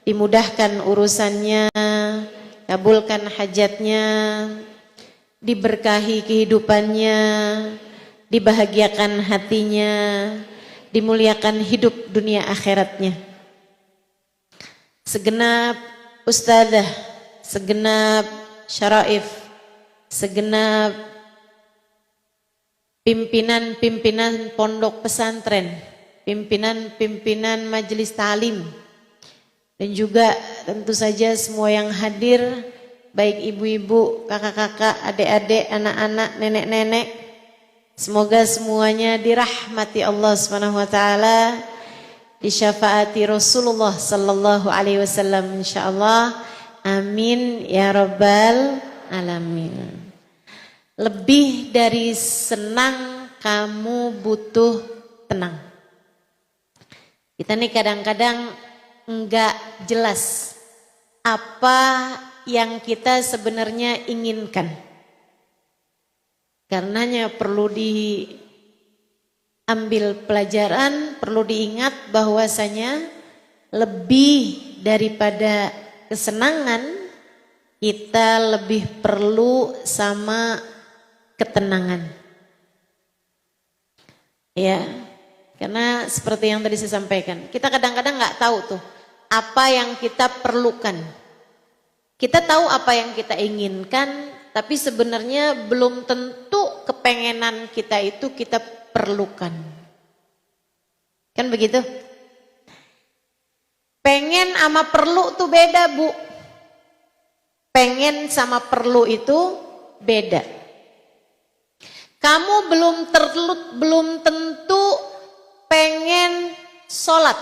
dimudahkan urusannya, kabulkan hajatnya, diberkahi kehidupannya, dibahagiakan hatinya, dimuliakan hidup dunia akhiratnya. Segenap ustadzah, segenap syaraif, segenap pimpinan-pimpinan pondok pesantren, pimpinan-pimpinan majelis ta'lim, dan juga tentu saja semua yang hadir, baik ibu-ibu, kakak-kakak, adik-adik, anak-anak, nenek-nenek. Semoga semuanya dirahmati Allah Subhanahu wa taala, disyafaati Rasulullah sallallahu alaihi wasallam insyaallah. Amin ya rabbal alamin. Lebih dari senang, kamu butuh tenang. Kita nih kadang-kadang enggak jelas apa yang kita sebenarnya inginkan. Karenanya perlu diambil pelajaran, perlu diingat bahwasanya lebih daripada kesenangan, kita lebih perlu sama ketenangan. Ya, karena seperti yang tadi saya sampaikan, kita kadang-kadang nggak tahu tuh apa yang kita perlukan. Kita tahu apa yang kita inginkan, tapi sebenarnya belum tentu kepengenan kita itu kita perlukan. Kan begitu? Pengen sama perlu tuh beda, Bu. Pengen sama perlu itu beda. Kamu belum tentu pengen sholat,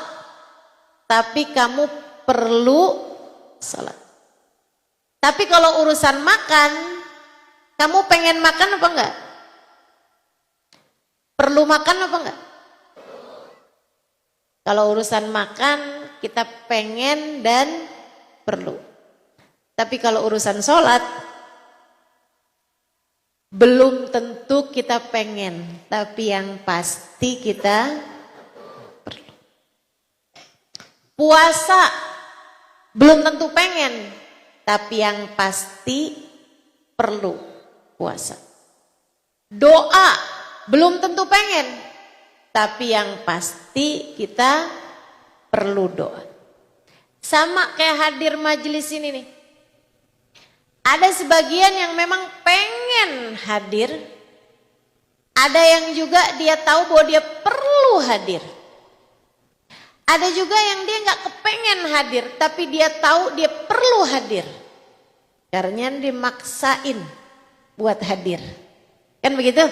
tapi kamu perlu sholat. Tapi kalau urusan makan, kamu pengen makan apa enggak? Perlu makan apa enggak? Kalau urusan makan, kita pengen dan perlu. Tapi kalau urusan sholat, belum tentu kita pengen, tapi yang pasti kita perlu. Puasa, belum tentu pengen, tapi yang pasti perlu puasa. Doa, belum tentu pengen, tapi yang pasti kita perlu doa. Sama kayak hadir majelis ini nih. Ada sebagian yang memang pengen hadir, ada yang juga dia tahu bahwa dia perlu hadir. Ada juga yang dia nggak kepengen hadir, tapi dia tahu dia perlu hadir. Karena dimaksain buat hadir. Kan begitu?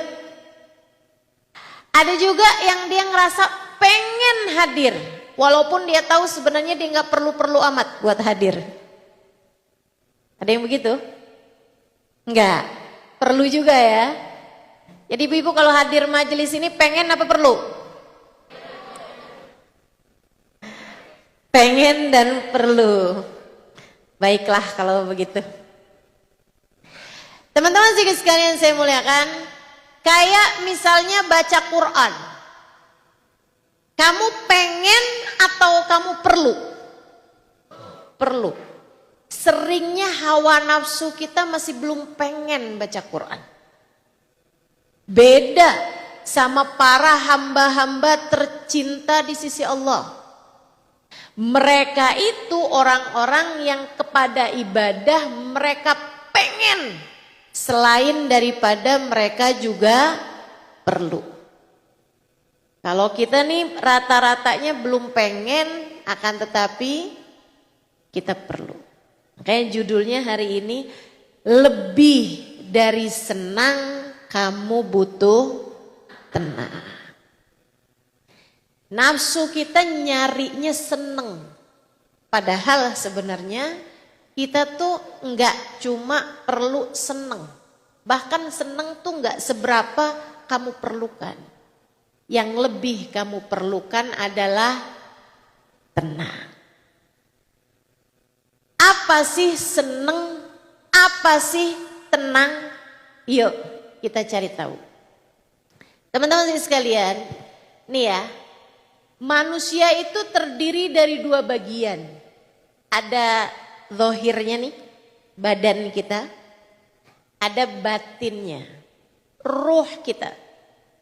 Ada juga yang dia ngerasa pengen hadir, walaupun dia tahu sebenarnya dia nggak perlu-perlu amat buat hadir. Ada yang begitu? Enggak, perlu juga ya. Jadi ibu-ibu kalau hadir majelis ini pengen apa perlu? Pengen dan perlu. Baiklah kalau begitu. Teman-teman sekalian saya muliakan, kayak misalnya baca Quran. Kamu pengen atau kamu perlu? Perlu. Seringnya hawa nafsu kita masih belum pengen baca Quran. Beda sama para hamba-hamba tercinta di sisi Allah. Mereka itu orang-orang yang kepada ibadah mereka pengen, selain daripada mereka juga perlu. Kalau kita nih rata-ratanya belum pengen, akan tetapi kita perlu. Makanya judulnya hari ini, lebih dari senang kamu butuh tenang. Nafsu kita nyarinya seneng. Padahal sebenarnya kita tuh enggak cuma perlu seneng. Bahkan seneng tuh enggak seberapa kamu perlukan. Yang lebih kamu perlukan adalah tenang. Apa sih seneng? Apa sih tenang? Yuk kita cari tahu. Teman-teman sekalian, nih ya, manusia itu terdiri dari dua bagian. ada zahirnya nih, badan kita, ada batinnya, ruh kita,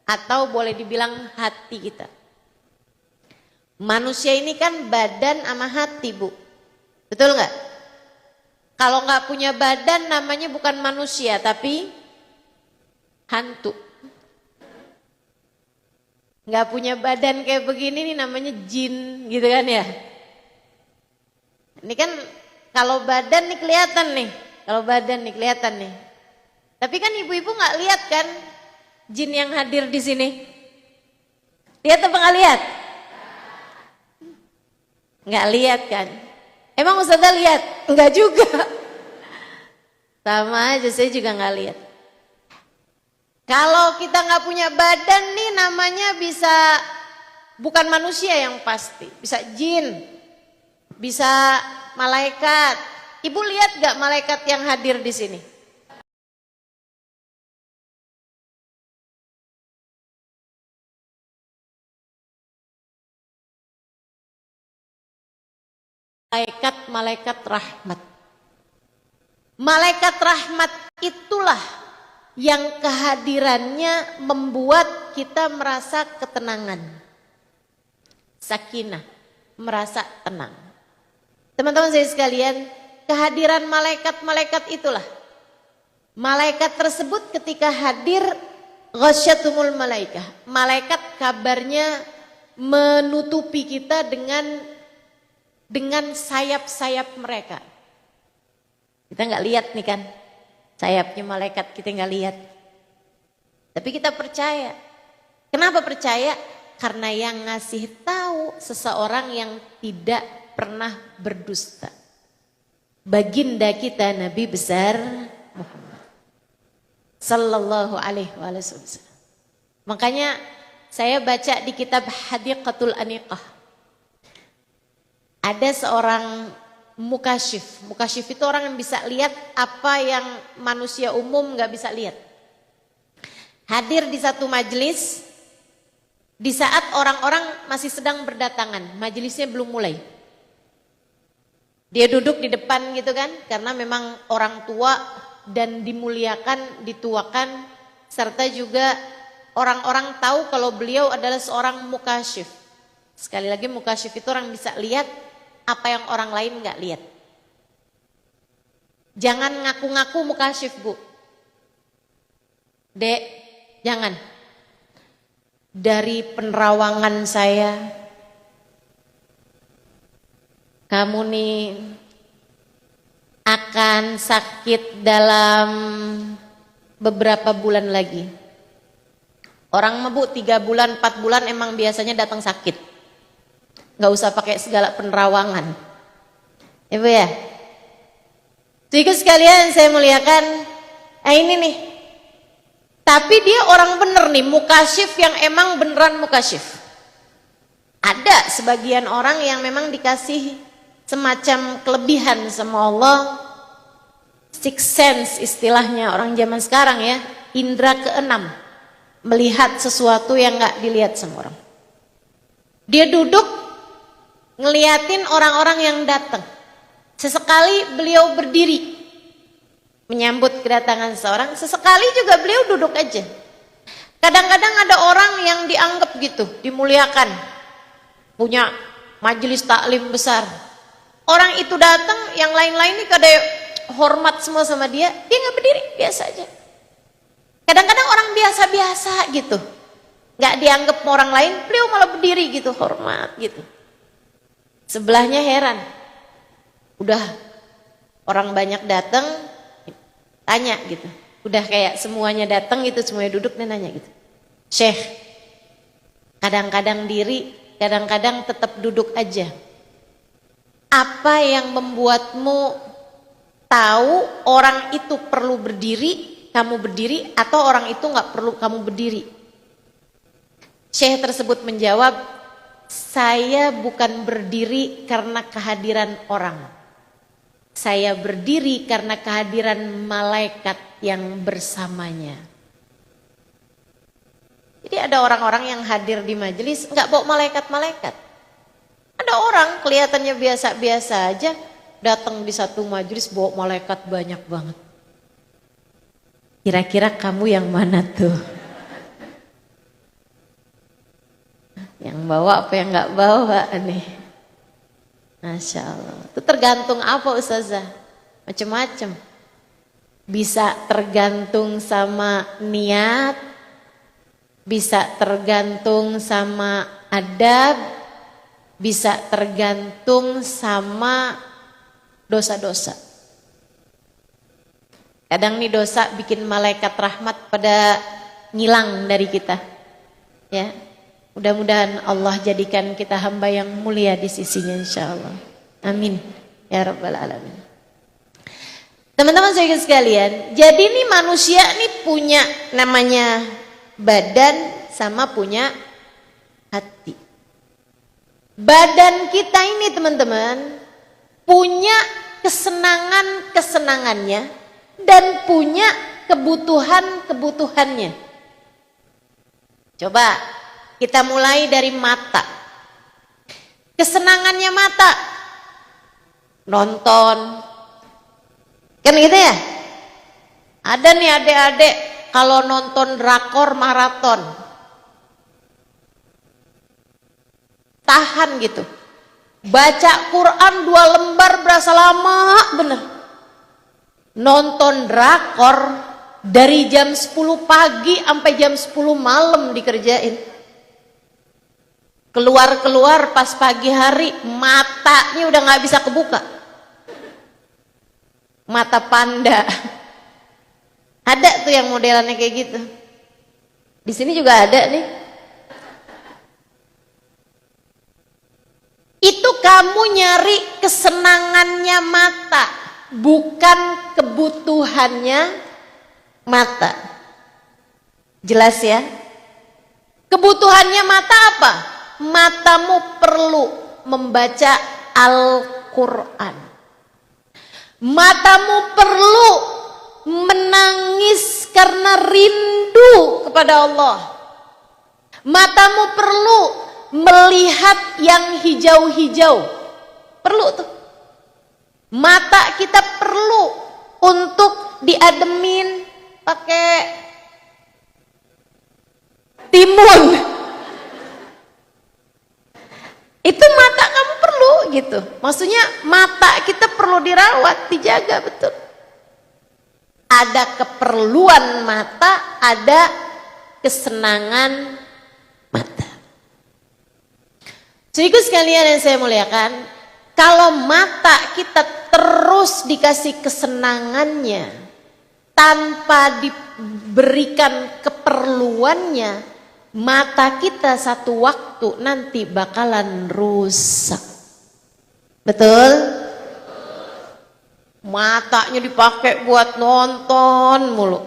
atau boleh dibilang hati kita. Manusia ini kan badan sama hati, Bu. Betul nggak? Kalau nggak punya badan namanya bukan manusia, tapi hantu. Nggak punya badan kayak begini nih namanya jin, gitu kan ya? Ini kan kalau badan nih kelihatan nih, kalau badan nih kelihatan nih. Tapi kan ibu-ibu nggak lihat kan jin yang hadir di sini? Lihat apa nggak lihat? Nggak lihat kan? Emang Ustazah lihat? Enggak juga. Sama aja, saya juga nggak lihat. Kalau kita nggak punya badan nih namanya bisa bukan manusia yang pasti, bisa jin, bisa malaikat. Ibu lihat nggak malaikat yang hadir di sini? Malaikat rahmat. Malaikat rahmat itulah yang kehadirannya membuat kita merasa ketenangan, sakinah, merasa tenang. Teman-teman saya sekalian, kehadiran malaikat-malaikat itulah. Malaikat tersebut ketika hadir, ghasyatumul malaikah. Malaikat kabarnya menutupi kita dengan sayap-sayap mereka. Kita nggak lihat nih kan, sayapnya malaikat kita nggak lihat. Tapi kita percaya. Kenapa percaya? Karena yang ngasih tahu seseorang yang tidak pernah berdusta. Baginda kita Nabi besar Muhammad sallallahu alaihi wasallam. Makanya saya baca di kitab Hadiqatul Aniqah. Ada seorang mukasyif. Mukasyif itu orang yang bisa lihat apa yang manusia umum nggak bisa lihat. Hadir di satu majelis di saat orang-orang masih sedang berdatangan, majelisnya belum mulai. Dia duduk di depan gitu kan, karena memang orang tua dan dimuliakan, dituakan, serta juga orang-orang tahu kalau beliau adalah seorang mukasyif. Sekali lagi mukasyif itu orang bisa lihat apa yang orang lain nggak lihat. Jangan ngaku-ngaku mukasyif, Bu. Dek, jangan. Dari penerawangan saya, kamu nih akan sakit dalam beberapa bulan lagi. Orang mah, Bu, 3 bulan, 4 bulan emang biasanya datang sakit. Nggak usah pakai segala penerawangan. Ibu ya. Jadi sekalian saya muliakan. Ini nih. Tapi dia orang bener nih, mukasyif yang emang beneran mukasyif. Ada sebagian orang yang memang dikasih semacam kelebihan sama Allah. Sixth sense istilahnya orang zaman sekarang ya. Indra keenam. Melihat sesuatu yang nggak dilihat sama orang. Dia duduk ngeliatin orang-orang yang datang. Sesekali beliau berdiri menyambut kedatangan seseorang, sesekali juga beliau duduk aja. Kadang-kadang ada orang yang dianggap gitu, dimuliakan, punya majelis taklim besar. Orang itu datang, yang lain-lain ini kada hormat semua sama dia nggak berdiri, biasa aja. Kadang-kadang orang biasa-biasa gitu, nggak dianggap orang lain, beliau malah berdiri gitu, hormat gitu. Sebelahnya heran, udah orang banyak datang, tanya gitu, udah kayak semuanya datang gitu, semuanya duduk dan nanya gitu. Syekh, kadang-kadang diri, kadang-kadang tetap duduk aja. Apa yang membuatmu tahu orang itu perlu berdiri, kamu berdiri, atau orang itu nggak perlu kamu berdiri? Syekh tersebut menjawab, saya bukan berdiri karena kehadiran orang. Saya berdiri karena kehadiran malaikat yang bersamanya. Jadi ada orang-orang yang hadir di majelis nggak bawa malaikat-malaikat. Ada orang kelihatannya biasa-biasa aja, datang di satu majelis bawa malaikat banyak banget. Kira-kira kamu yang mana tuh? Yang bawa apa yang nggak bawa nih? Masya Allah. Itu tergantung apa Ustazah? Macam-macam. Bisa tergantung sama niat, bisa tergantung sama adab, bisa tergantung sama dosa-dosa. Kadang nih dosa bikin malaikat rahmat pada ngilang dari kita. Ya, mudah-mudahan Allah jadikan kita hamba yang mulia di sisinya insyaallah. Amin ya rabbal alamin. Teman-teman saya sekalian, jadi nih manusia nih punya namanya badan sama punya hati. Badan kita ini teman-teman punya kesenangan-kesenangannya dan punya kebutuhan-kebutuhannya. Coba kita mulai dari mata. Kesenangannya mata nonton. Kan gitu ya? Ada nih adik-adik kalau nonton drakor maraton. Tahan gitu. Baca Quran 2 lembar berasa lama bener. Nonton drakor dari jam 10 pagi sampai jam 10 malam dikerjain. Keluar-keluar pas pagi hari matanya udah gak bisa kebuka. Mata panda. Ada tuh yang modelannya kayak gitu. Di sini juga ada nih. Itu kamu nyari kesenangannya mata, bukan kebutuhannya mata. Jelas ya? Kebutuhannya mata apa? Matamu perlu membaca Al-Quran. Matamu perlu menangis karena rindu kepada Allah. Matamu perlu melihat yang hijau-hijau. Perlu tuh. Mata kita perlu untuk diademin pakai timun. Itu mata kamu perlu gitu. Maksudnya mata kita perlu dirawat, dijaga betul. Ada keperluan mata, ada kesenangan mata. Saudaraku sekalian yang saya muliakan, kalau mata kita terus dikasih kesenangannya tanpa diberikan keperluannya, mata kita satu waktu nanti bakalan rusak. Betul? Matanya dipakai buat nonton mulu.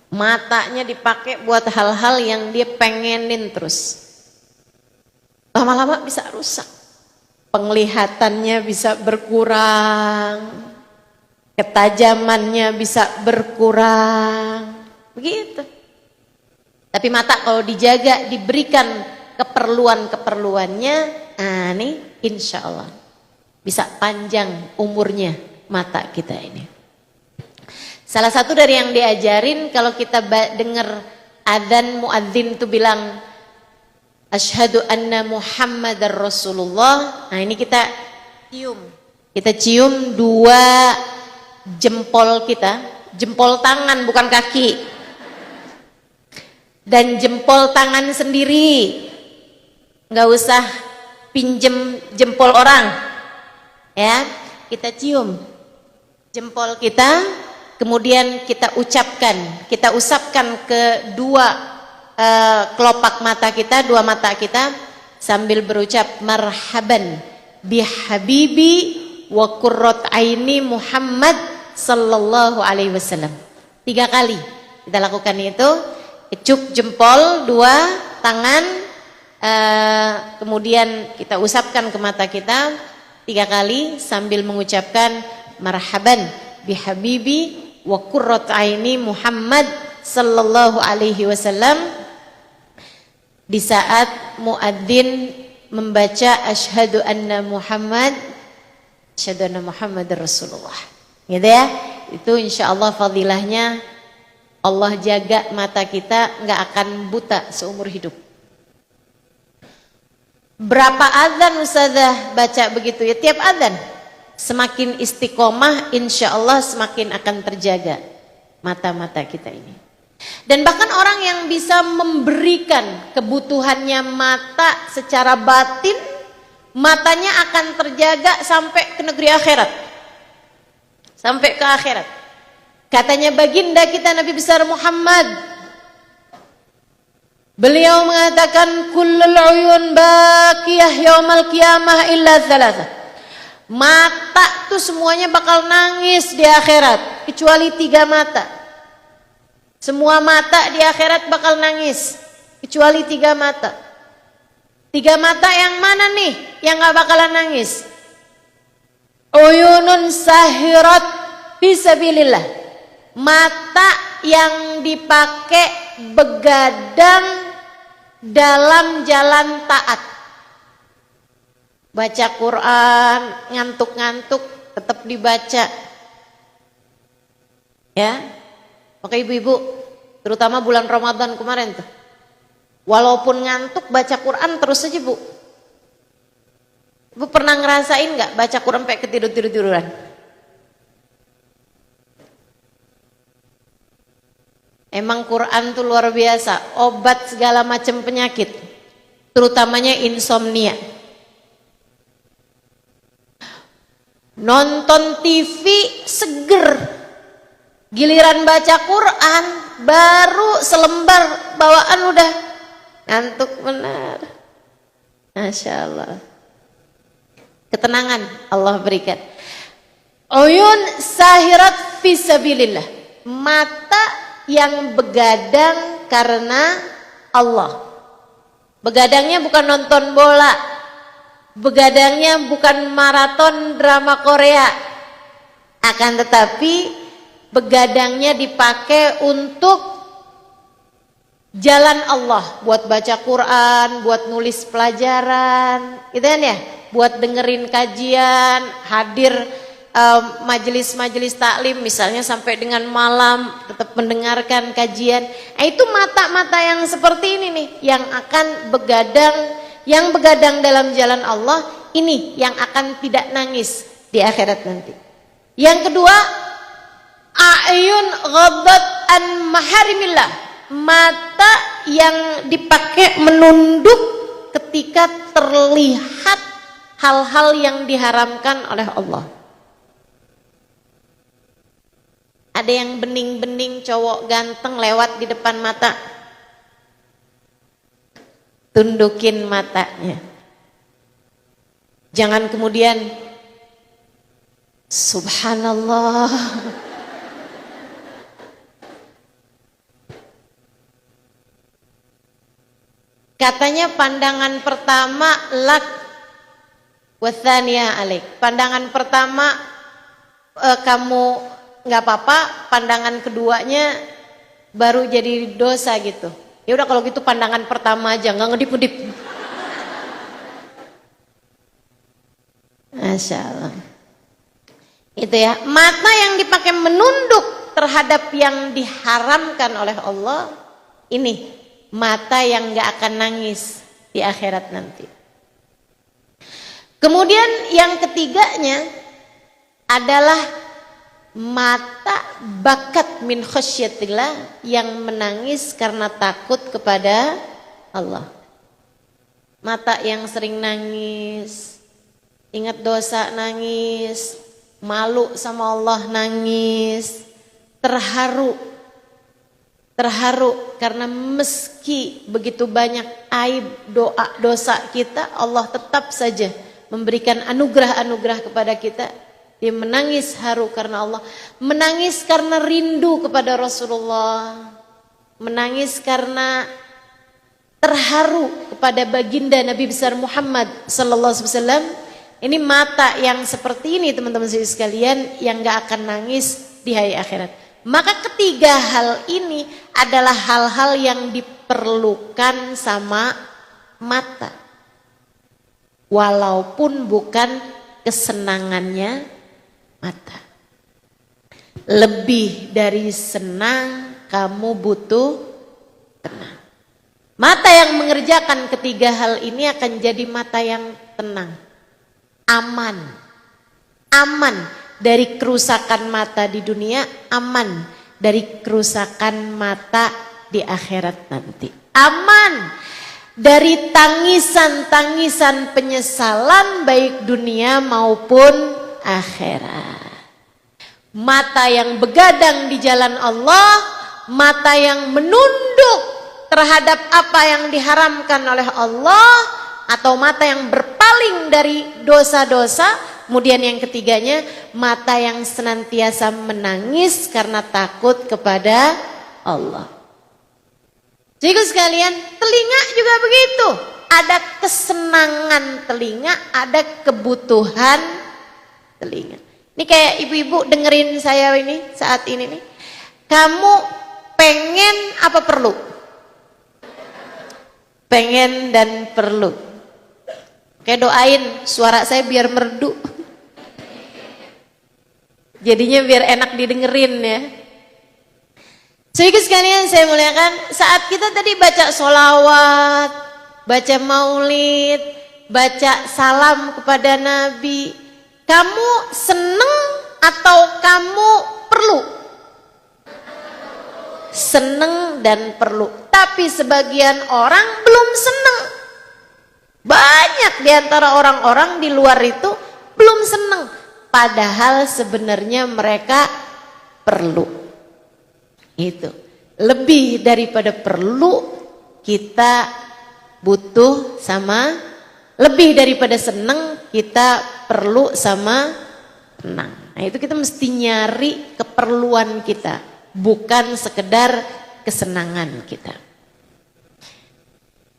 Matanya dipakai buat hal-hal yang dia pengenin terus. Lama-lama bisa rusak. Penglihatannya bisa berkurang. Ketajamannya bisa berkurang. Begitu. Tapi mata kalau dijaga, diberikan keperluan-keperluannya, nih insya Allah bisa panjang umurnya mata kita ini. Salah satu dari yang diajarin kalau kita dengar adzan muadzin itu bilang asyhadu anna Muhammadar Rasulullah. Nah ini kita cium 2 jempol kita, jempol tangan bukan kaki. Dan jempol tangan sendiri, nggak usah pinjem jempol orang, ya. Kita cium jempol kita, kemudian kita ucapkan, kita usapkan ke 2 kelopak mata kita, 2 mata kita, sambil berucap marhaban bihabibi wa qurrat aini Muhammad sallallahu alaihi wasallam. 3 kali kita lakukan itu. Kecuk jempol 2 tangan, kemudian kita usapkan ke mata kita 3 kali sambil mengucapkan marhaban bihabibi wa qurrat aini Muhammad sallallahu alaihi wasallam. Di saat muadzin membaca asyhadu anna Muhammad, asyhadu anna Muhammadar Rasulullah. Gitu ya. Itu insya Allah fadilahnya Allah jaga mata kita nggak akan buta seumur hidup. Berapa adzan Ustazah baca begitu ya? Tiap adzan. Semakin istiqomah insya Allah semakin akan terjaga mata-mata kita ini. Dan bahkan orang yang bisa memberikan kebutuhannya mata secara batin, matanya akan terjaga sampai ke negeri akhirat. Sampai ke akhirat. Katanya baginda kita Nabi besar Muhammad, beliau mengatakan kullul uyun baqiyah yaumal qiyamah illa thalatha. Mata tuh semuanya bakal nangis di akhirat kecuali 3 mata. Semua mata di akhirat bakal nangis kecuali 3 mata. 3 mata yang mana nih yang gak bakalan nangis? Uyunun sahirat fisabilillah. Mata yang dipakai begadang dalam jalan taat. Baca Quran, ngantuk-ngantuk tetap dibaca. Ya. Maka ibu-ibu, terutama bulan Ramadan kemarin tuh, walaupun ngantuk baca Quran terus aja Bu. Ibu pernah ngerasain nggak baca Quran sampai ketiduran? Emang Quran tuh luar biasa, obat segala macam penyakit, terutamanya insomnia. Nonton TV seger, giliran baca Quran baru selembar bawaan udah ngantuk benar. Masya Allah. Ketenangan Allah berikan. Uyun sahirat fisabilillah. Mata yang begadang karena Allah. Begadangnya bukan nonton bola. Begadangnya bukan maraton drama Korea. Akan tetapi begadangnya dipakai untuk jalan Allah, buat baca Quran, buat nulis pelajaran, gitu kan ya? Buat dengerin kajian, hadir majelis-majelis taklim misalnya sampai dengan malam tetap mendengarkan kajian. Itu mata-mata yang seperti ini nih yang akan begadang, yang begadang dalam jalan Allah, ini yang akan tidak nangis di akhirat nanti. Yang kedua, a'yun ghaddat an maharimillah. Mata yang dipakai menunduk ketika terlihat hal-hal yang diharamkan oleh Allah. Ada yang bening-bening cowok ganteng lewat di depan mata, tundukin matanya. Jangan kemudian subhanallah, katanya pandangan pertama lak wathaniya alaik. Pandangan pertama kamu nggak apa-apa, pandangan keduanya baru jadi dosa gitu. Ya udah kalau gitu pandangan pertama aja, nggak ngedip-ngedip. Masya Allah. Itu ya, mata yang dipakai menunduk terhadap yang diharamkan oleh Allah, ini mata yang nggak akan nangis di akhirat nanti. Kemudian yang ketiganya adalah mata bakat min khasyatillah, yang menangis karena takut kepada Allah. Mata yang sering nangis, ingat dosa nangis, malu sama Allah nangis, terharu karena meski begitu banyak aib, dosa kita, Allah tetap saja memberikan anugerah-anugerah kepada kita. Dia menangis haru karena Allah, menangis karena rindu kepada Rasulullah, menangis karena terharu kepada baginda Nabi besar Muhammad sallallahu alaihi wasallam. Ini mata yang seperti ini teman-teman sekalian yang gak akan nangis di hari akhirat. Maka ketiga hal ini adalah hal-hal yang diperlukan sama mata, walaupun bukan kesenangannya mata. Lebih dari senang, kamu butuh tenang. Mata yang mengerjakan ketiga hal ini akan jadi mata yang tenang, aman. Aman dari kerusakan mata di dunia, aman dari kerusakan mata di akhirat nanti. Aman dari tangisan-tangisan penyesalan baik dunia maupun akhirat. Mata yang begadang di jalan Allah, mata yang menunduk terhadap apa yang diharamkan oleh Allah, atau mata yang berpaling dari dosa-dosa. Kemudian yang ketiganya, mata yang senantiasa menangis karena takut kepada Allah. Jadi sekalian, telinga juga begitu. Ada kesenangan telinga, ada kebutuhan telinga. Ini kayak ibu-ibu dengerin saya ini saat ini nih. Kamu pengen apa perlu? Pengen dan perlu. Kayak doain suara saya biar merdu. Jadinya biar enak didengerin ya. Sedikit sekalian saya muliakan, saat kita tadi baca sholawat, baca maulid, baca salam kepada Nabi, kamu seneng atau kamu perlu? Seneng dan perlu. Tapi sebagian orang belum seneng. Banyak di antara orang-orang di luar itu belum seneng. Padahal sebenarnya mereka perlu. Itu. Lebih daripada perlu, kita butuh sama, lebih daripada seneng, kita perlu sama tenang. Nah itu kita mesti nyari keperluan kita, bukan sekedar kesenangan kita.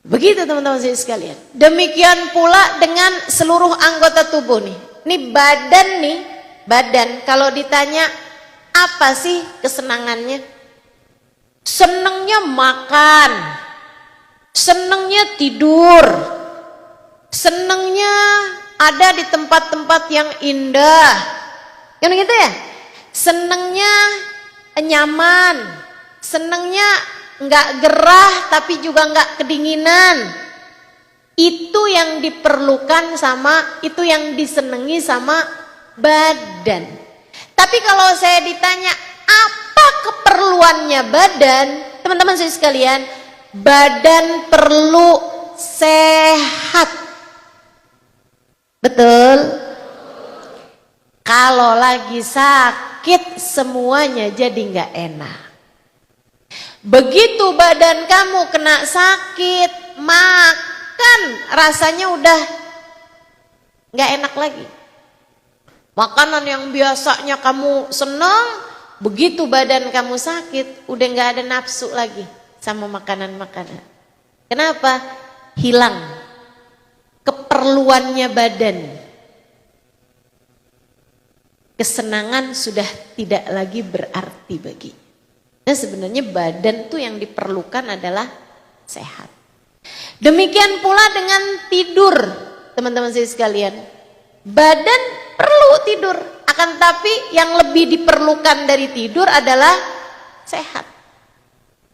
Begitu teman-teman sekalian. Demikian pula dengan seluruh anggota tubuh nih. Ini badan nih, badan kalau ditanya apa sih kesenangannya? Senengnya makan, senengnya tidur, senengnya ada di tempat-tempat yang indah, kan gitu ya? Senengnya nyaman, senengnya nggak gerah tapi juga nggak kedinginan. Itu yang diperlukan sama, itu yang disenangi sama badan. Tapi kalau saya ditanya apa keperluannya badan, teman-teman saya sekalian, badan perlu sehat. Betul? Kalau lagi sakit semuanya jadi nggak enak. Begitu badan kamu kena sakit, makan rasanya udah nggak enak lagi. Makanan yang biasanya kamu senang, begitu badan kamu sakit, udah nggak ada nafsu lagi sama makanan-makanan. Kenapa? Hilang keperluannya badan. Kesenangan sudah tidak lagi berarti bagi. Nah sebenarnya badan tuh yang diperlukan adalah sehat. Demikian pula dengan tidur, teman-teman saya sekalian. Badan perlu tidur, akan tapi yang lebih diperlukan dari tidur adalah sehat.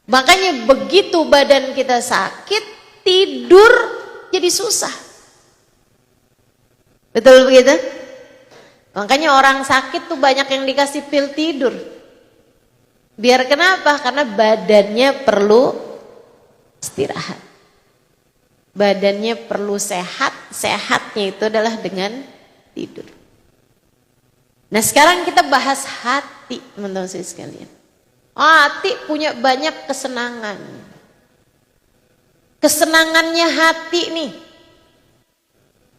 Makanya begitu badan kita sakit, tidur jadi susah. Betul begitu? Makanya orang sakit tuh banyak yang dikasih pil tidur. Biar kenapa? Karena badannya perlu istirahat. Badannya perlu sehat, sehatnya itu adalah dengan tidur. Nah sekarang kita bahas hati, teman-teman saya sekalian. Hati punya banyak kesenangan. Kesenangannya hati nih,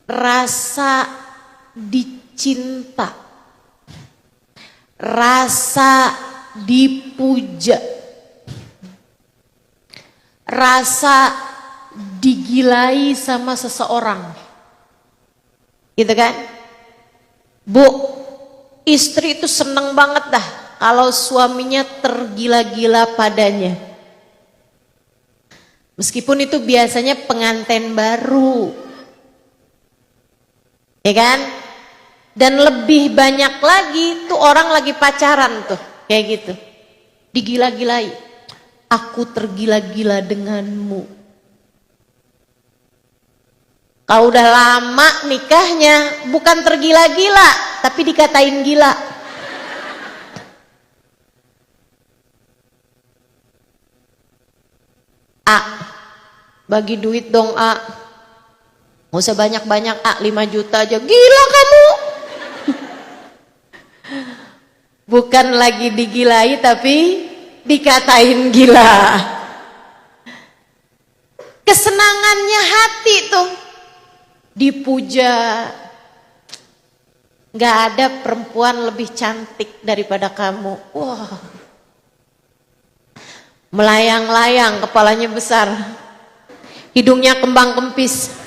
rasa dicinta, rasa dipuja, rasa digilai sama seseorang, gitu kan? Bu, istri itu seneng banget dah kalau suaminya tergila-gila padanya. Meskipun itu biasanya pengantin baru, ya kan? Dan lebih banyak lagi tuh orang lagi pacaran tuh, kayak gitu. Digila-gilai. Aku tergila-gila denganmu. Kalau udah lama nikahnya, bukan tergila-gila, tapi dikatain gila. A, bagi duit dong A. Nggak usah banyak-banyak A, 5 juta aja. Gila kamu. Bukan lagi digilai tapi dikatain gila. Kesenangannya hati tuh dipuja. Gak ada perempuan lebih cantik daripada kamu. Wah, melayang-layang, kepalanya besar, hidungnya kembang kempis.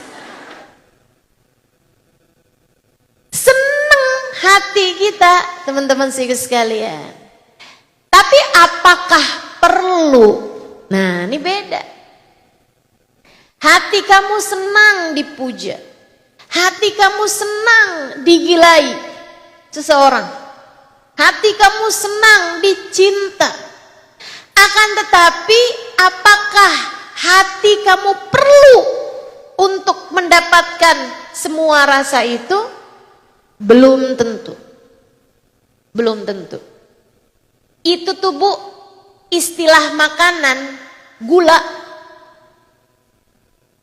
Hati kita, teman-teman sekalian. Tapi apakah perlu? Nah, ini beda. Hati kamu senang dipuja. Hati kamu senang digilai seseorang. Hati kamu senang dicinta. Akan tetapi, apakah hati kamu perlu untuk mendapatkan semua rasa itu? Belum tentu. Belum tentu. Itu tuh Bu, istilah makanan gula.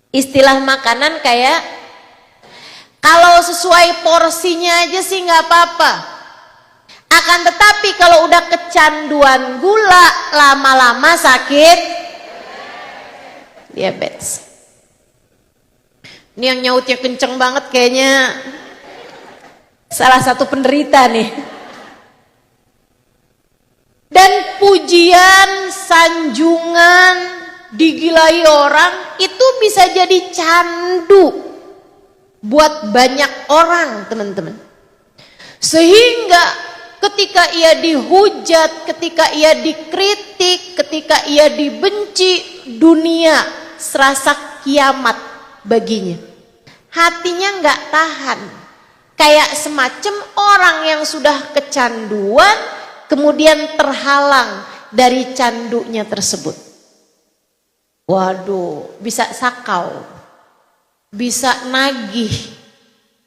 Istilah makanan kayak kalau sesuai porsinya aja sih nggak apa-apa. Akan tetapi kalau udah kecanduan gula, lama-lama sakit diabetes. Ini yang nyautnya kenceng banget kayaknya. Salah satu penderita nih. Dan pujian, sanjungan, digilai orang itu bisa jadi candu buat banyak orang, teman-teman. Sehingga ketika ia dihujat, ketika ia dikritik, ketika ia dibenci, dunia serasa kiamat baginya. Hatinya nggak tahan. Kayak semacam orang yang sudah kecanduan, kemudian terhalang dari candunya tersebut. Waduh, bisa sakau, bisa nagih.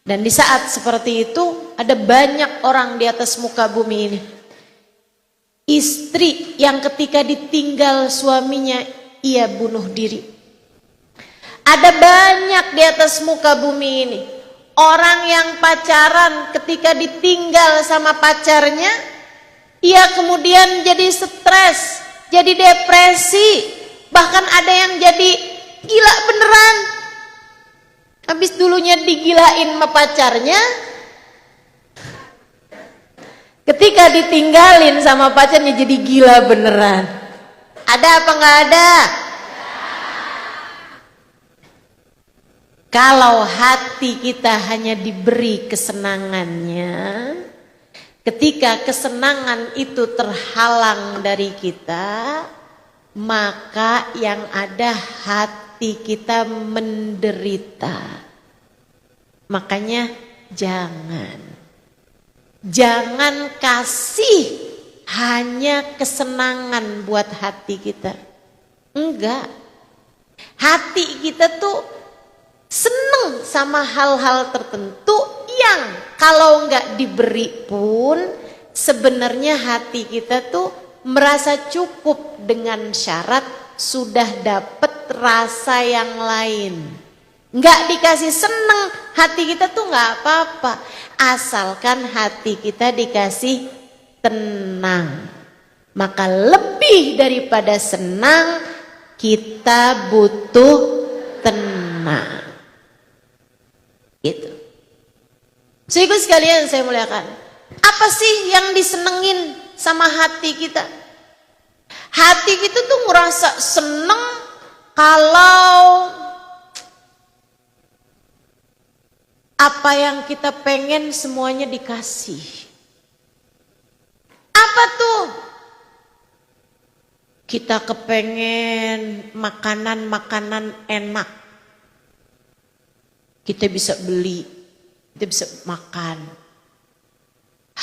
Dan di saat seperti itu, ada banyak orang di atas muka bumi ini. Istri yang ketika ditinggal suaminya, ia bunuh diri. Ada banyak di atas muka bumi ini. Orang yang pacaran ketika ditinggal sama pacarnya, ia kemudian jadi stres, jadi depresi, bahkan ada yang jadi gila beneran. Habis dulunya digilain sama pacarnya, ketika ditinggalin sama pacarnya jadi gila beneran. Ada apa nggak ada? Kalau hati kita hanya diberi kesenangannya, ketika kesenangan itu terhalang dari kita, maka yang ada hati kita menderita. Makanya jangan kasih hanya kesenangan buat hati kita. Enggak. Hati kita tuh seneng sama hal-hal tertentu yang kalau nggak diberi pun sebenarnya hati kita tuh merasa cukup dengan syarat sudah dapat rasa yang lain. Nggak dikasih seneng, hati kita tuh nggak apa-apa, asalkan hati kita dikasih tenang. Maka lebih daripada senang, kita butuh tenang. Gitu. Saudara sekalian saya muliakan, apa sih yang disenengin sama hati kita? Hati kita tuh ngerasa seneng kalau apa yang kita pengen semuanya dikasih. Apa tuh? Kita kepengen makanan-makanan enak. Kita bisa beli, kita bisa makan.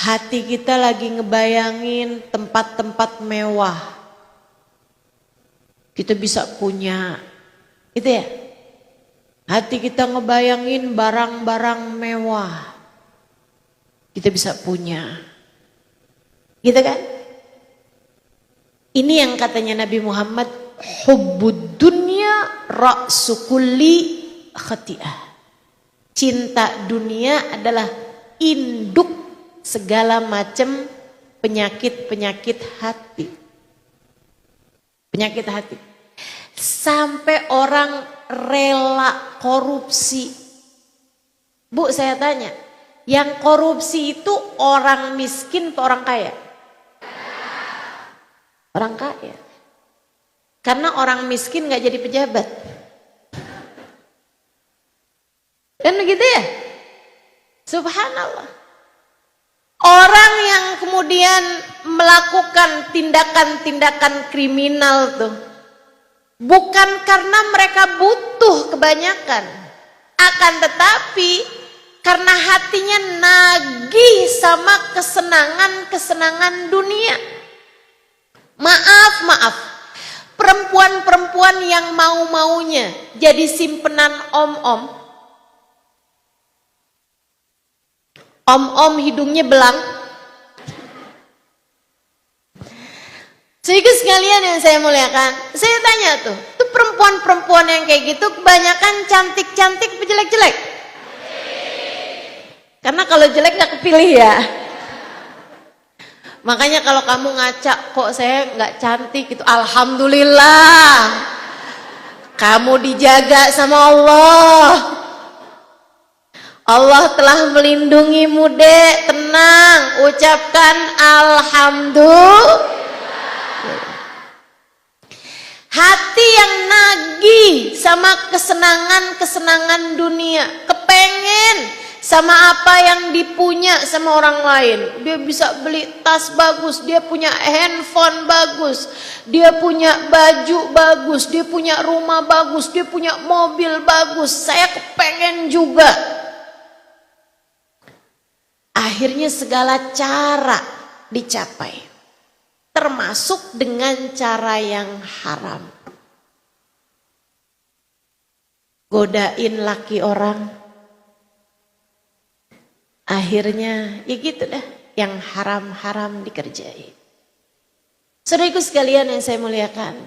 hati kita lagi ngebayangin tempat-tempat mewah. Kita bisa punya, gitu ya. Hati kita ngebayangin barang-barang mewah. Kita bisa punya. Gitu kan? Ini yang katanya Nabi Muhammad, hubbud dunya ra'su kulli khati'ah. Cinta dunia adalah induk segala macam penyakit-penyakit hati. Penyakit hati. Sampai orang rela korupsi. Bu, saya tanya, yang korupsi itu orang miskin atau orang kaya? Orang kaya. Karena orang miskin gak jadi pejabat. Kan begitu ya? Subhanallah. Orang yang kemudian melakukan tindakan-tindakan kriminal tuh bukan karena mereka butuh kebanyakan, akan tetapi karena hatinya nagih sama kesenangan-kesenangan dunia. Maaf, perempuan-perempuan yang mau-maunya jadi simpenan om-om. Om-om hidungnya belang. Sehingga sekalian yang saya muliakan, saya tanya tuh perempuan-perempuan yang kayak gitu kebanyakan cantik-cantik apa jelek-jelek? Karena kalau jelek gak kepilih ya. Makanya kalau kamu ngaca, kok saya gak cantik gitu, alhamdulillah. Kamu dijaga sama Allah. Allah telah melindungimu, Dek. Tenang, ucapkan alhamdulillah. Hati yang nagih sama kesenangan-kesenangan dunia, kepengen sama apa yang dipunya sama orang lain. Dia bisa beli tas bagus, dia punya handphone bagus, dia punya baju bagus, dia punya rumah bagus, dia punya mobil bagus. Saya kepengen juga. Akhirnya segala cara dicapai, termasuk dengan cara yang haram. Godain laki orang. Akhirnya ya gitu dah, yang haram-haram dikerjain. Saudaraku sekalian yang saya muliakan,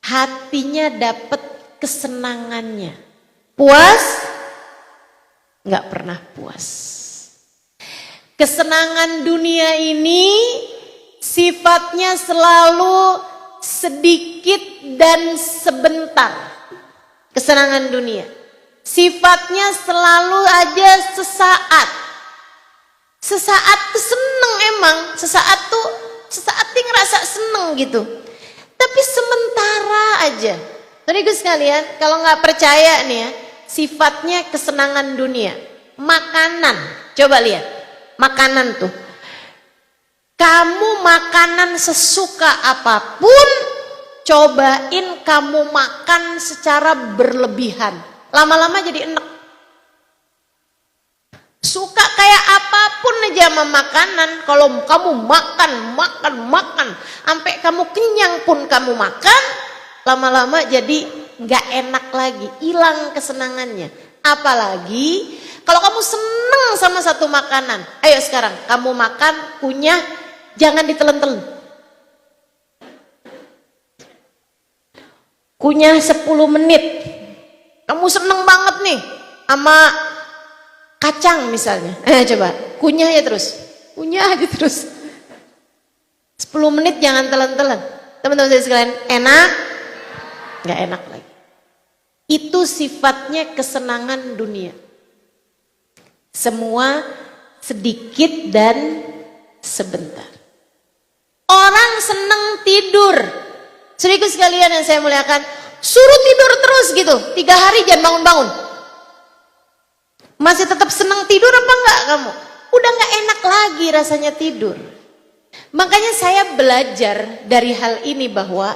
hatinya dapat kesenangannya. Puas? Nggak pernah puas. Kesenangan dunia ini sifatnya selalu sedikit dan sebentar. Kesenangan dunia sifatnya selalu aja sesaat. Sesaat tuh seneng emang, sesaat tuh ngerasa seneng gitu. Tapi sementara aja. Saudaraku sekalian, kalau nggak percaya nih ya, sifatnya kesenangan dunia. Makanan, coba lihat. Makanan tuh. Kamu makanan sesuka apapun, cobain kamu makan secara berlebihan. Lama-lama jadi enek. Suka kayak apapun aja sama makanan, kalau kamu makan, sampai kamu kenyang pun kamu makan, lama-lama jadi nggak enak lagi, hilang kesenangannya. Apalagi kalau kamu seneng sama satu makanan, ayo sekarang kamu makan, kunyah, jangan ditelen-telen. Kunyah 10 menit. Kamu seneng banget nih sama kacang misalnya. Coba, kunyah ya terus. Kunyah aja terus. 10 menit jangan telan-telan. Teman-teman saya sekalian, enak? Nggak enak lagi. Itu sifatnya kesenangan dunia. Semua sedikit dan sebentar. Orang seneng tidur. Saudaraku sekalian yang saya muliakan, suruh tidur terus gitu, 3 hari jangan bangun-bangun. Masih tetap seneng tidur apa enggak kamu? Udah enggak enak lagi rasanya tidur. Makanya saya belajar dari hal ini bahwa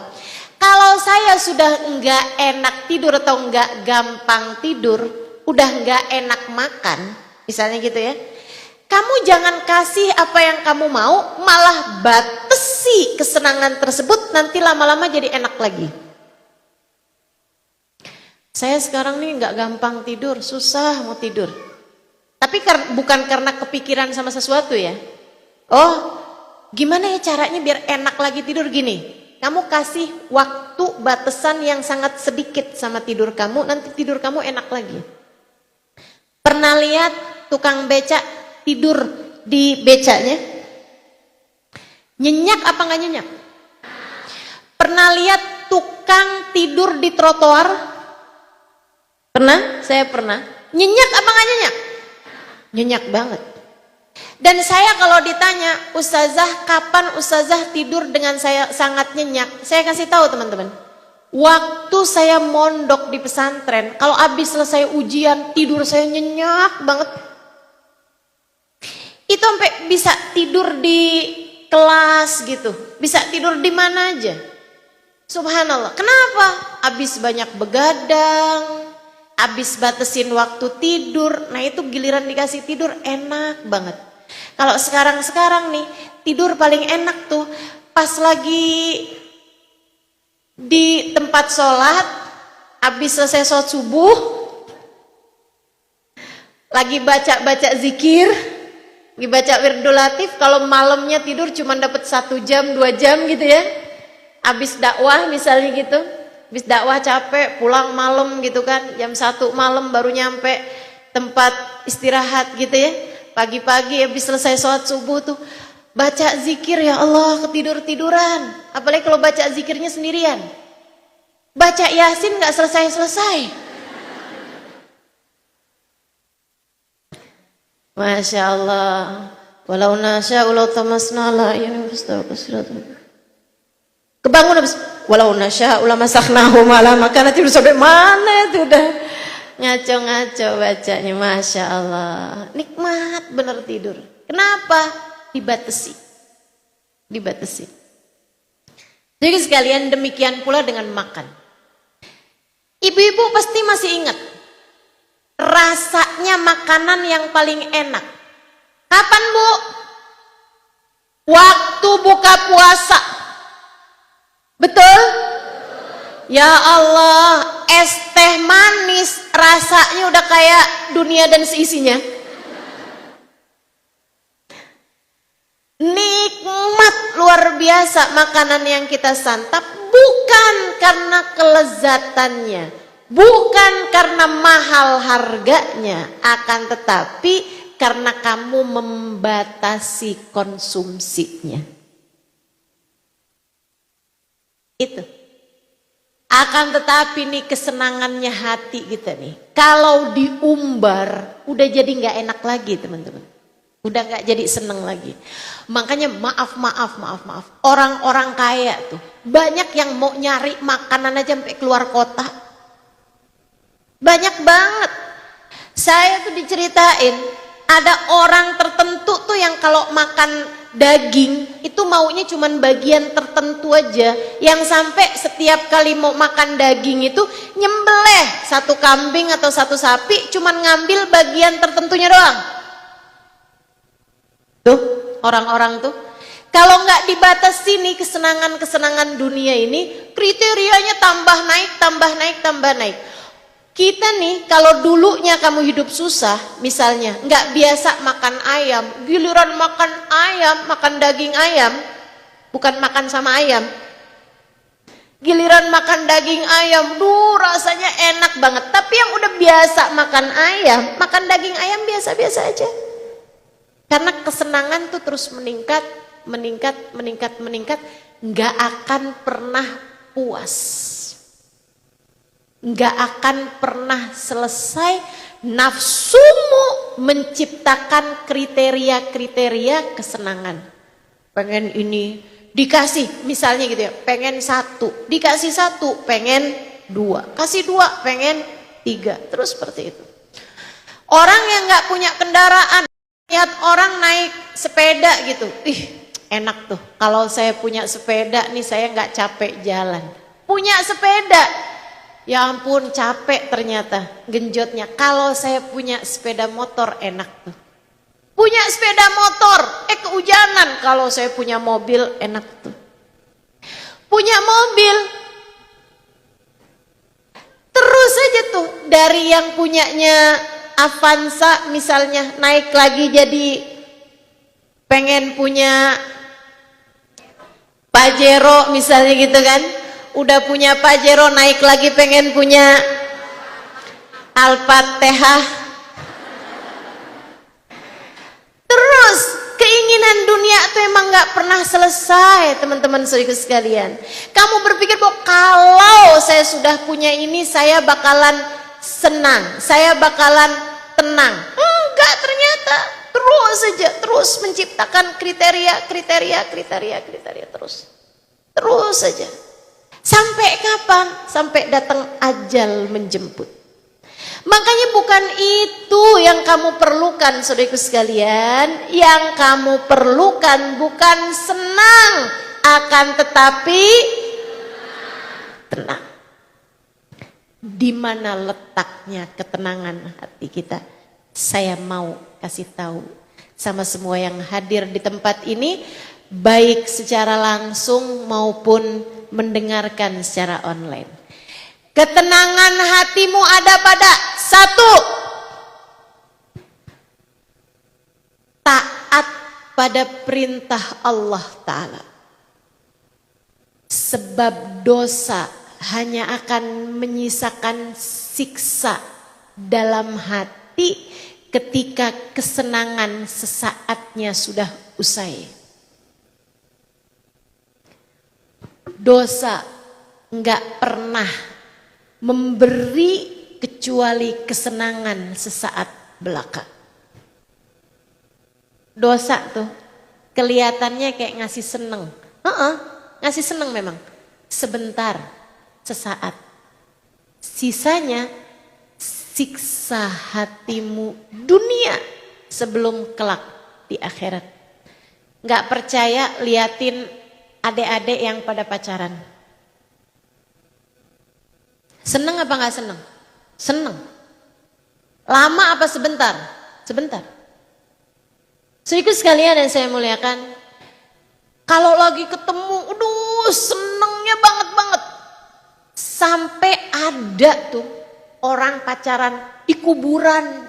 kalau saya sudah enggak enak tidur atau enggak gampang tidur, udah enggak enak makan, misalnya gitu ya. Kamu jangan kasih apa yang kamu mau, malah batasi kesenangan tersebut, nanti lama-lama jadi enak lagi. Saya sekarang nih nggak gampang tidur, susah mau tidur. Tapi bukan karena kepikiran sama sesuatu ya. Oh, gimana ya caranya biar enak lagi tidur gini? Kamu kasih waktu batasan yang sangat sedikit sama tidur kamu, nanti tidur kamu enak lagi. Pernah lihat tukang becak tidur di becaknya? Nyenyak apa nggak nyenyak? Pernah lihat tukang tidur di trotoar? Pernah? Saya pernah. Nyenyak apa nggak nyenyak? Nyenyak banget. Dan saya kalau ditanya, Ustazah kapan Ustazah tidur dengan saya sangat nyenyak? Saya kasih tahu teman-teman. Waktu saya mondok di pesantren, kalau habis selesai ujian, tidur saya nyenyak banget. Itu sampai bisa tidur di kelas gitu. Bisa tidur di mana aja. Subhanallah. Kenapa? Habis banyak begadang, habis batasin waktu tidur. Nah itu giliran dikasih tidur enak banget. Kalau sekarang nih, tidur paling enak tuh pas lagi di tempat sholat, habis selesai sholat subuh, lagi baca zikir, lagi baca wirdul latif. Kalau malamnya tidur cuma dapat 1 jam 2 jam gitu ya, habis dakwah misalnya gitu, habis dakwah capek pulang malam gitu kan, jam 1 malam baru nyampe tempat istirahat gitu ya. Pagi-pagi habis selesai sholat subuh tuh baca zikir, ya Allah ketidur-tiduran. Apalagi kalau baca zikirnya sendirian. Baca Yasin gak selesai-selesai. Masya Allah. Walau nasya'u law tamasna la ayun fastaqsiratun. Kebangun habis walau nasya'u lamasakhnahu ala makanati, udah sampai mana itu udah ngaco-ngaco bacanya. Masya Allah, nikmat bener tidur. Kenapa? Dibatasi. Jadi sekalian demikian pula dengan makan. Ibu-ibu pasti masih ingat rasanya makanan yang paling enak kapan, Bu? Waktu buka puasa. Betul? Ya Allah, es teh manis rasanya udah kayak dunia dan seisinya. Nikmat luar biasa makanan yang kita santap, bukan karena kelezatannya, bukan karena mahal harganya, akan tetapi karena kamu membatasi konsumsinya. Itu. Akan tetapi nih kesenangannya hati kita nih, kalau diumbar udah jadi nggak enak lagi teman-teman, udah nggak jadi seneng lagi. Makanya maaf, orang-orang kaya tuh banyak yang mau nyari makanan aja sampai keluar kota, banyak banget. Saya tuh diceritain ada orang tertentu tuh yang kalau makan daging itu maunya cuman bagian tertentu aja, yang sampai setiap kali mau makan daging itu nyembelih 1 kambing atau 1 sapi cuman ngambil bagian tertentunya doang. Tuh orang-orang tuh kalau nggak dibatasi nih kesenangan dunia ini, kriterianya tambah naik. Kita nih kalau dulunya kamu hidup susah, misalnya nggak biasa makan ayam, giliran makan ayam, makan daging ayam, bukan makan sama ayam, giliran makan daging ayam, rasanya enak banget. Tapi yang udah biasa makan ayam, makan daging ayam biasa-biasa aja. Karena kesenangan tuh terus meningkat, nggak akan pernah puas. Nggak akan pernah selesai nafsumu menciptakan kriteria-kriteria kesenangan. Pengen ini dikasih, misalnya gitu ya, pengen 1, dikasih 1, pengen 2, kasih 2, pengen 3, terus seperti itu. Orang yang nggak punya kendaraan, lihat orang naik sepeda gitu, enak tuh. Kalau saya punya sepeda nih saya nggak capek jalan. Punya sepeda. Ya ampun capek ternyata genjotnya. Kalau saya punya sepeda motor enak tuh. Punya sepeda motor, kehujanan. Kalau saya punya mobil enak tuh. Punya mobil, terus aja tuh dari yang punyanya Avanza misalnya naik lagi jadi pengen punya Pajero misalnya gitu kan. Udah punya Pajero naik lagi pengen punya Al-Fatihah. Terus keinginan dunia itu emang gak pernah selesai, teman-teman saudaraku sekalian. Kamu berpikir bahwa kalau saya sudah punya ini saya bakalan senang, saya bakalan tenang. Enggak, ternyata terus saja, terus menciptakan kriteria terus saja. Sampai kapan? Sampai datang ajal menjemput. Makanya bukan itu yang kamu perlukan, saudaraku sekalian. Yang kamu perlukan bukan senang, akan tetapi tenang. Di mana letaknya ketenangan hati kita? Saya mau kasih tahu sama semua yang hadir di tempat ini, baik secara langsung maupun mendengarkan secara online. Ketenangan hatimu ada pada satu, taat pada perintah Allah Ta'ala. Sebab dosa hanya akan menyisakan siksa dalam hati ketika kesenangan sesaatnya sudah usai. Dosa enggak pernah memberi kecuali kesenangan sesaat belaka. Dosa tuh kelihatannya kayak ngasih seneng. Ngasih seneng memang. Sebentar, sesaat. Sisanya siksa hatimu dunia sebelum kelak di akhirat. Nggak percaya, liatin adik-adik yang pada pacaran. Seneng apa nggak seneng? Seneng. Lama apa sebentar? Sebentar. Saudaraku sekalian yang saya muliakan, kalau lagi ketemu, senengnya banget. Sampai ada tuh orang pacaran di kuburan.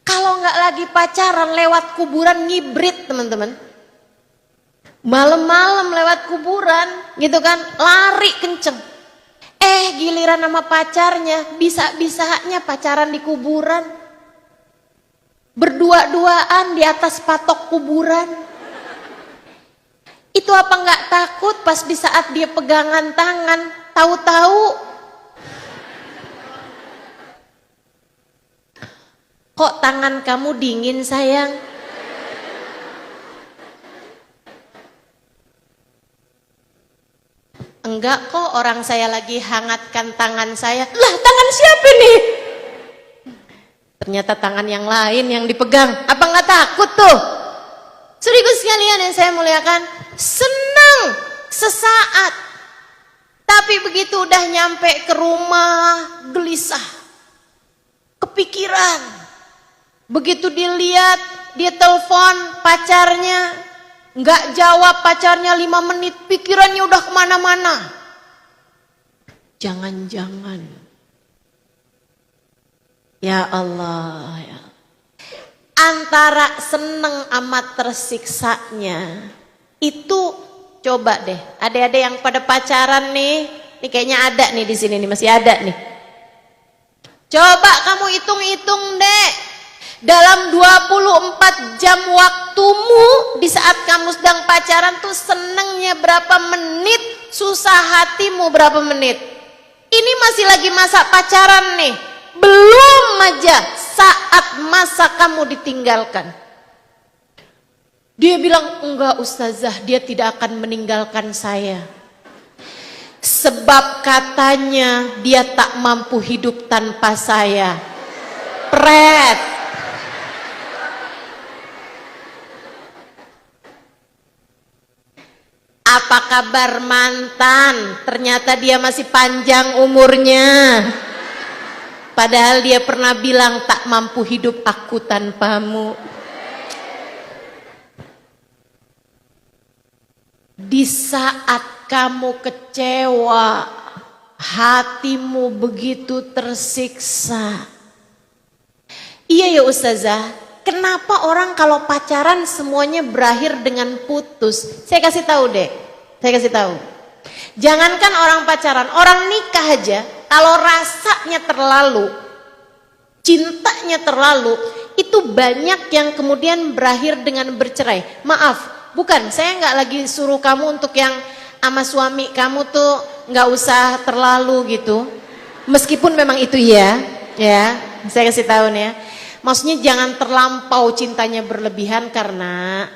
Kalau nggak lagi pacaran lewat kuburan ngibrit, teman-teman. Malam-malam lewat kuburan gitu kan, lari kenceng. Giliran sama pacarnya, bisa-bisanya pacaran di kuburan. Berdua-duaan di atas patok kuburan. Itu apa nggak takut pas di saat dia pegangan tangan, tahu-tahu kok tangan kamu dingin sayang? Enggak kok, orang saya lagi hangatkan tangan saya. Lah, tangan siapa nih? Ternyata tangan yang lain yang dipegang. Apa nggak takut tuh? Saudaraku sekalian yang saya muliakan, senang sesaat. Tapi begitu udah nyampe ke rumah, gelisah. Kepikiran. Begitu dilihat, dia telepon pacarnya. Nggak jawab pacarnya 5 menit, pikirannya udah kemana-mana. Jangan-jangan. Ya Allah, ya. Antara seneng amat tersiksanya, itu coba deh, adik-adik yang pada pacaran nih kayaknya ada nih di sini nih, masih ada nih. Coba kamu hitung-hitung deh. Dalam 24 jam waktumu di saat kamu sedang pacaran tuh senengnya berapa menit, susah hatimu berapa menit. Ini masih lagi masa pacaran nih. Belum aja saat masa kamu ditinggalkan. Dia bilang, enggak ustazah, dia tidak akan meninggalkan saya. Sebab katanya dia tak mampu hidup tanpa saya. Pret. Apa kabar mantan? Ternyata dia masih panjang umurnya. Padahal dia pernah bilang tak mampu hidup aku tanpamu. Di saat kamu kecewa, hatimu begitu tersiksa. Iya ya Ustazah, kenapa orang kalau pacaran semuanya berakhir dengan putus? Saya kasih tahu deh, saya kasih tahu. Jangankan orang pacaran, orang nikah aja, kalau rasanya terlalu, cintanya terlalu, itu banyak yang kemudian berakhir dengan bercerai. Maaf, bukan, saya nggak lagi suruh kamu untuk yang sama suami kamu tuh nggak usah terlalu gitu. Meskipun memang itu ya, saya kasih tahu nih ya. Maksudnya jangan terlampau cintanya berlebihan, karena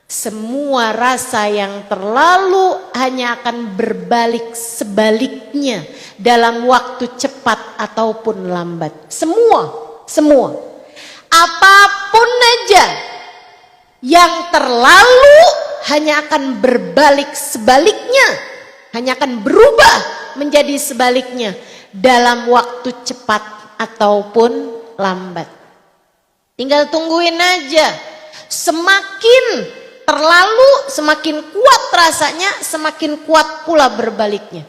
semua rasa yang terlalu hanya akan berbalik sebaliknya dalam waktu cepat ataupun lambat. Semua. Apapun aja yang terlalu hanya akan berbalik sebaliknya, hanya akan berubah menjadi sebaliknya dalam waktu cepat ataupun lambat. Tinggal tungguin aja. Semakin terlalu, semakin kuat rasanya, semakin kuat pula berbaliknya.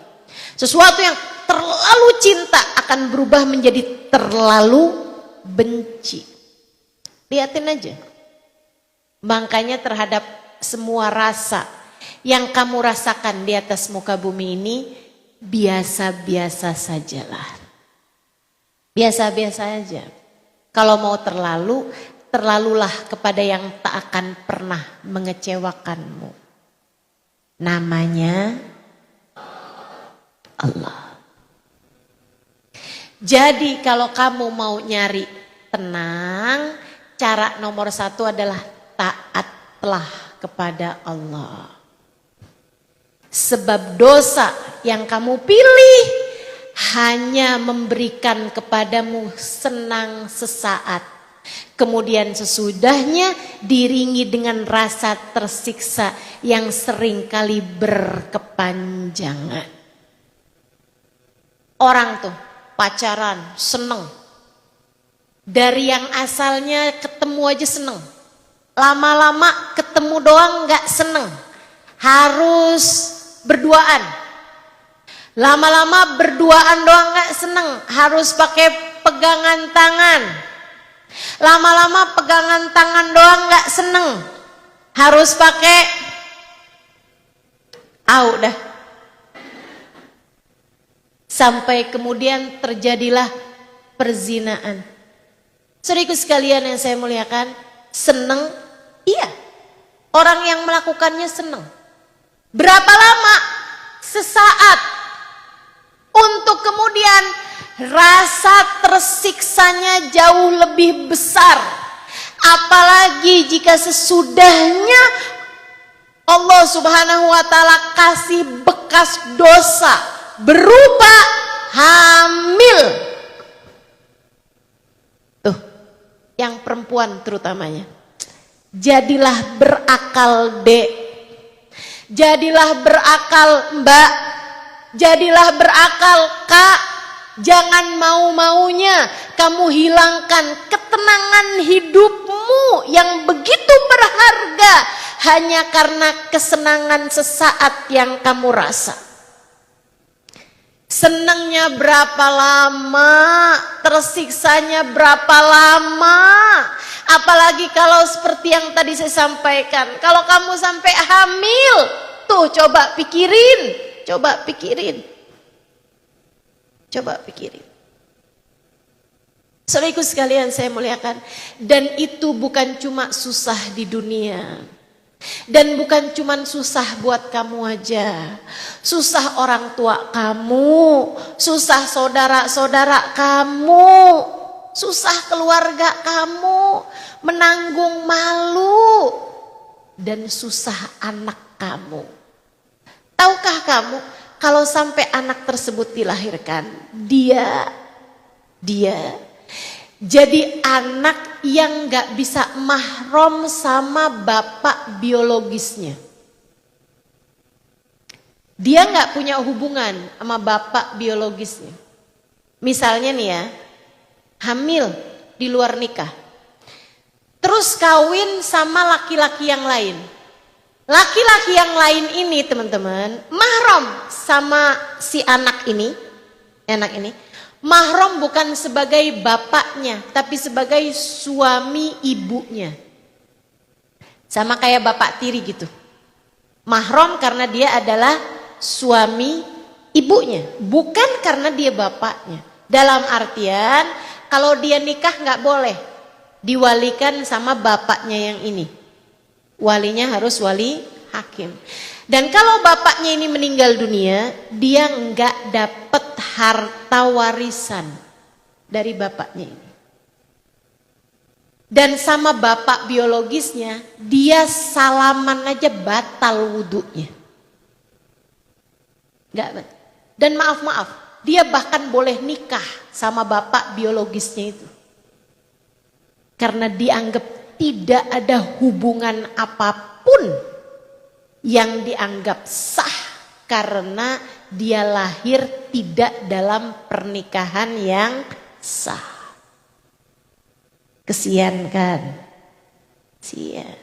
Sesuatu yang terlalu cinta akan berubah menjadi terlalu benci. Lihatin aja. Makanya terhadap semua rasa yang kamu rasakan di atas muka bumi ini, biasa-biasa sajalah. Biasa-biasa aja. Kalau mau terlalu, terlalulah kepada yang tak akan pernah mengecewakanmu. Namanya Allah. Jadi kalau kamu mau nyari tenang, cara nomor 1 adalah taatlah kepada Allah. Sebab dosa yang kamu pilih hanya memberikan kepadamu senang sesaat. Kemudian sesudahnya diringi dengan rasa tersiksa yang seringkali berkepanjangan. Orang tuh pacaran seneng. Dari yang asalnya ketemu aja seneng. Lama-lama ketemu doang gak seneng. Harus berduaan. Lama-lama berduaan doang gak seneng. Harus pakai pegangan tangan. Lama-lama pegangan tangan doang gak seneng. Harus pakai dah. Sampai kemudian terjadilah perzinaan. Saudaraku sekalian yang saya muliakan, seneng, iya. Orang yang melakukannya seneng. Berapa lama? Sesaat. Untuk kemudian rasa tersiksanya jauh lebih besar. Apalagi jika sesudahnya Allah Subhanahu wa Ta'ala kasih bekas dosa berupa hamil. Tuh, yang perempuan terutamanya. Jadilah berakal, Dek. Jadilah berakal, Mbak. Jadilah berakal, Kak. Jangan mau-maunya kamu hilangkan ketenangan hidupmu yang begitu berharga hanya karena kesenangan sesaat yang kamu rasa. Senangnya berapa lama, tersiksanya berapa lama. Apalagi kalau seperti yang tadi saya sampaikan, kalau kamu sampai hamil, tuh coba pikirin. Coba pikirin. Saudaraku sekalian saya muliakan. Dan itu bukan cuma susah di dunia. Dan bukan cuma susah buat kamu aja. Susah orang tua kamu. Susah saudara-saudara kamu. Susah keluarga kamu. Menanggung malu. Dan susah anak kamu. Tahukah kamu kalau sampai anak tersebut dilahirkan, dia jadi anak yang gak bisa mahram sama bapak biologisnya. Dia gak punya hubungan sama bapak biologisnya. Misalnya nih ya, hamil di luar nikah. Terus kawin sama laki-laki yang lain. Laki-laki yang lain ini teman-teman, mahram sama si anak ini. Mahram bukan sebagai bapaknya, tapi sebagai suami ibunya. Sama kayak bapak tiri gitu. Mahram karena dia adalah suami ibunya, bukan karena dia bapaknya. Dalam artian kalau dia nikah nggak boleh diwalikan sama bapaknya yang ini. Walinya harus wali hakim. Dan kalau bapaknya ini meninggal dunia, dia nggak dapat harta warisan dari bapaknya ini. Dan sama bapak biologisnya, dia salaman aja batal wudunya. Nggak. Dan maaf, dia bahkan boleh nikah sama bapak biologisnya itu. Karena dianggap tidak ada hubungan apapun yang dianggap sah karena dia lahir tidak dalam pernikahan yang sah. Kesian kan? Kesian.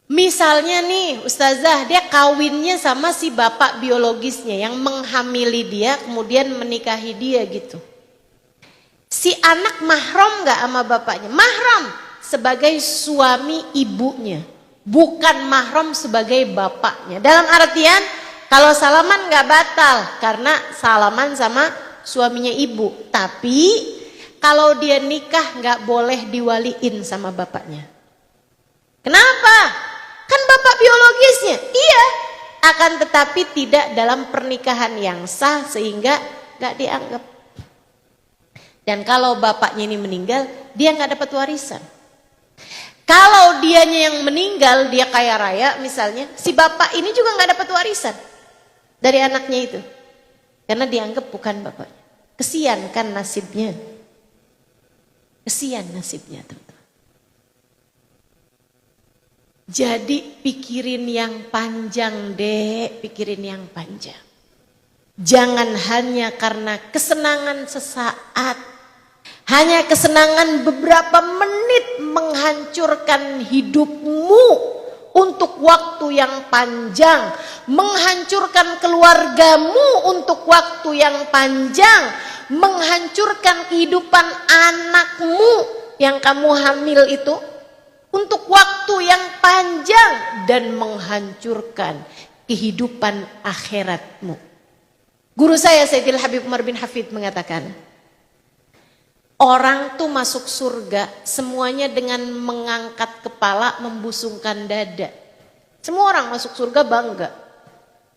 Misalnya nih ustazah, dia kawinnya sama si bapak biologisnya yang menghamili dia kemudian menikahi dia gitu. Si anak mahram gak sama bapaknya? Mahram sebagai suami ibunya, bukan mahram sebagai bapaknya. Dalam artian kalau salaman gak batal karena salaman sama suaminya ibu. Tapi kalau dia nikah gak boleh diwaliin sama bapaknya. Kenapa? Kan bapak biologisnya. Iya, akan tetapi tidak dalam pernikahan yang sah sehingga gak dianggap. Dan kalau bapaknya ini meninggal, dia nggak dapat warisan. Kalau dianya yang meninggal, dia kaya raya misalnya, si bapak ini juga nggak dapat warisan dari anaknya itu, karena dianggap bukan bapaknya. Kesian kan nasibnya, kesian nasibnya teman-teman. Jadi pikirin yang panjang deh, pikirin yang panjang. Jangan hanya karena kesenangan sesaat, hanya kesenangan beberapa menit menghancurkan hidupmu untuk waktu yang panjang, menghancurkan keluargamu untuk waktu yang panjang, menghancurkan kehidupan anakmu yang kamu hamil itu untuk waktu yang panjang, dan menghancurkan kehidupan akhiratmu. Guru saya Sayyidil Habib Umar bin Hafid mengatakan, orang tuh masuk surga semuanya dengan mengangkat kepala, membusungkan dada. Semua orang masuk surga bangga.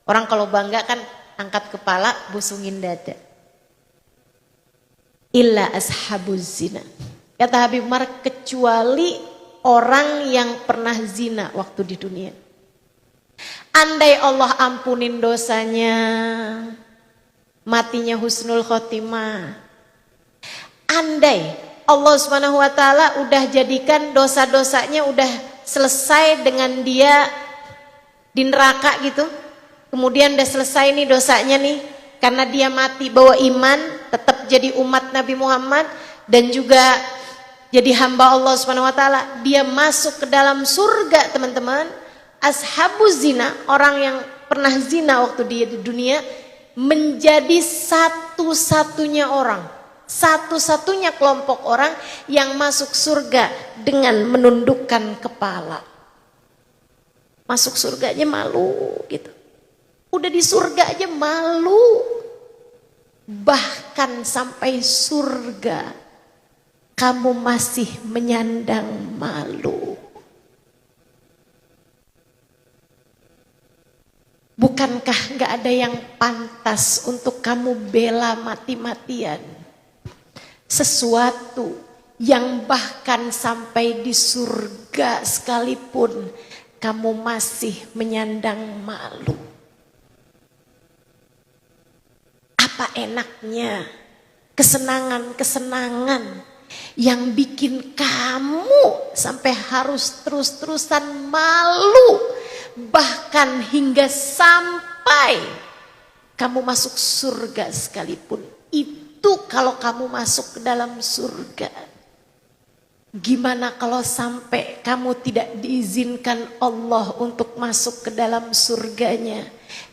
Orang kalau bangga kan angkat kepala, busungin dada. Illa ashabuz zina. Kata Habib Umar, kecuali orang yang pernah zina waktu di dunia. Andai Allah ampunin dosanya, matinya husnul khotimah. Andai Allah Subhanahu wa taala udah jadikan dosa-dosanya udah selesai dengan dia di neraka gitu. Kemudian udah selesai nih dosanya nih, karena dia mati bawa iman, tetap jadi umat Nabi Muhammad dan juga jadi hamba Allah Subhanahu wa taala. Dia masuk ke dalam surga, teman-teman. Ashabuz zina, orang yang pernah zina waktu dia di dunia, menjadi satu-satunya orang, satu-satunya kelompok orang yang masuk surga dengan menundukkan kepala. Masuk surga aja malu gitu. Udah di surga aja malu. Bahkan sampai surga kamu masih menyandang malu. Bukankah gak ada yang pantas untuk kamu bela mati-matian? Sesuatu yang bahkan sampai di surga sekalipun kamu masih menyandang malu. Apa enaknya kesenangan-kesenangan yang bikin kamu sampai harus terus-terusan malu, bahkan hingga sampai kamu masuk surga sekalipun, itu Itu kalau kamu masuk ke dalam surga. Gimana kalau sampai kamu tidak diizinkan Allah untuk masuk ke dalam surganya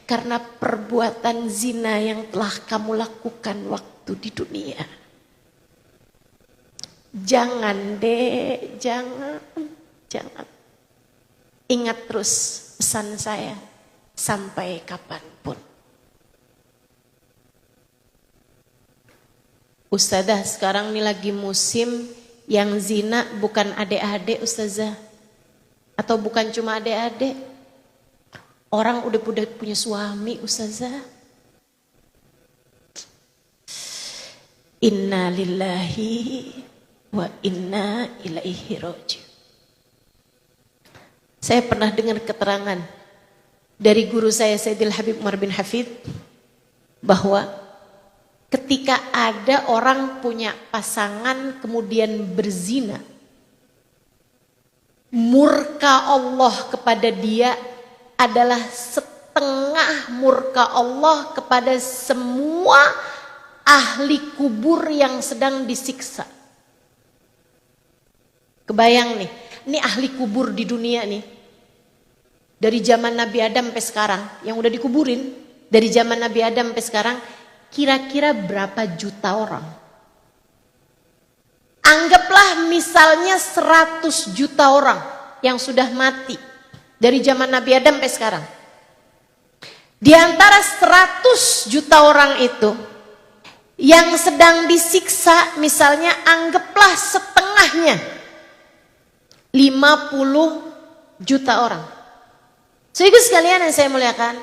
karena perbuatan zina yang telah kamu lakukan waktu di dunia? Jangan deh, jangan. Ingat terus pesan saya sampai kapanpun. Ustazah, sekarang ini lagi musim yang zina bukan adik-adik Ustazah. Atau bukan cuma adik-adik. Orang udah punya suami Ustazah. Inna lillahi wa inna ilaihi raji'un. Saya pernah dengar keterangan dari guru saya Sayyidil Habib Umar bin Hafid bahwa ketika ada orang punya pasangan kemudian berzina, murka Allah kepada dia adalah setengah murka Allah kepada semua ahli kubur yang sedang disiksa. Kebayang nih, ini ahli kubur di dunia nih. Dari zaman Nabi Adam sampai sekarang, yang udah dikuburin, dari zaman Nabi Adam sampai sekarang, kira-kira berapa juta orang? Anggaplah misalnya 100 juta orang yang sudah mati dari zaman Nabi Adam sampai sekarang. Di antara 100 juta orang itu, yang sedang disiksa misalnya anggaplah setengahnya 50 juta orang. Sehingga sekalian yang saya muliakan,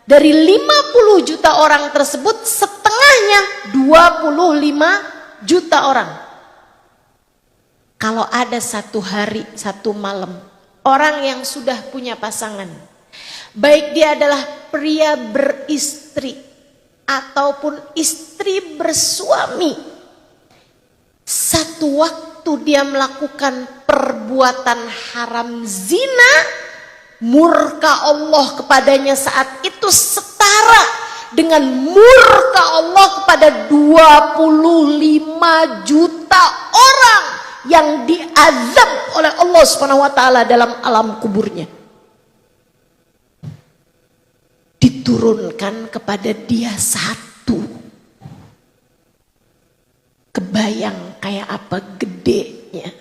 dari 50 juta orang tersebut setengahnya 25 juta orang. Kalau ada satu hari, satu malam, orang yang sudah punya pasangan, baik dia adalah pria beristri ataupun istri bersuami, satu waktu dia melakukan perbuatan haram zina, murka Allah kepadanya saat itu setara dengan murka Allah kepada 25 juta orang yang diazab oleh Allah Subhanahu wa taala dalam alam kuburnya. Diturunkan kepada dia satu. Kebayang kayak apa gedenya.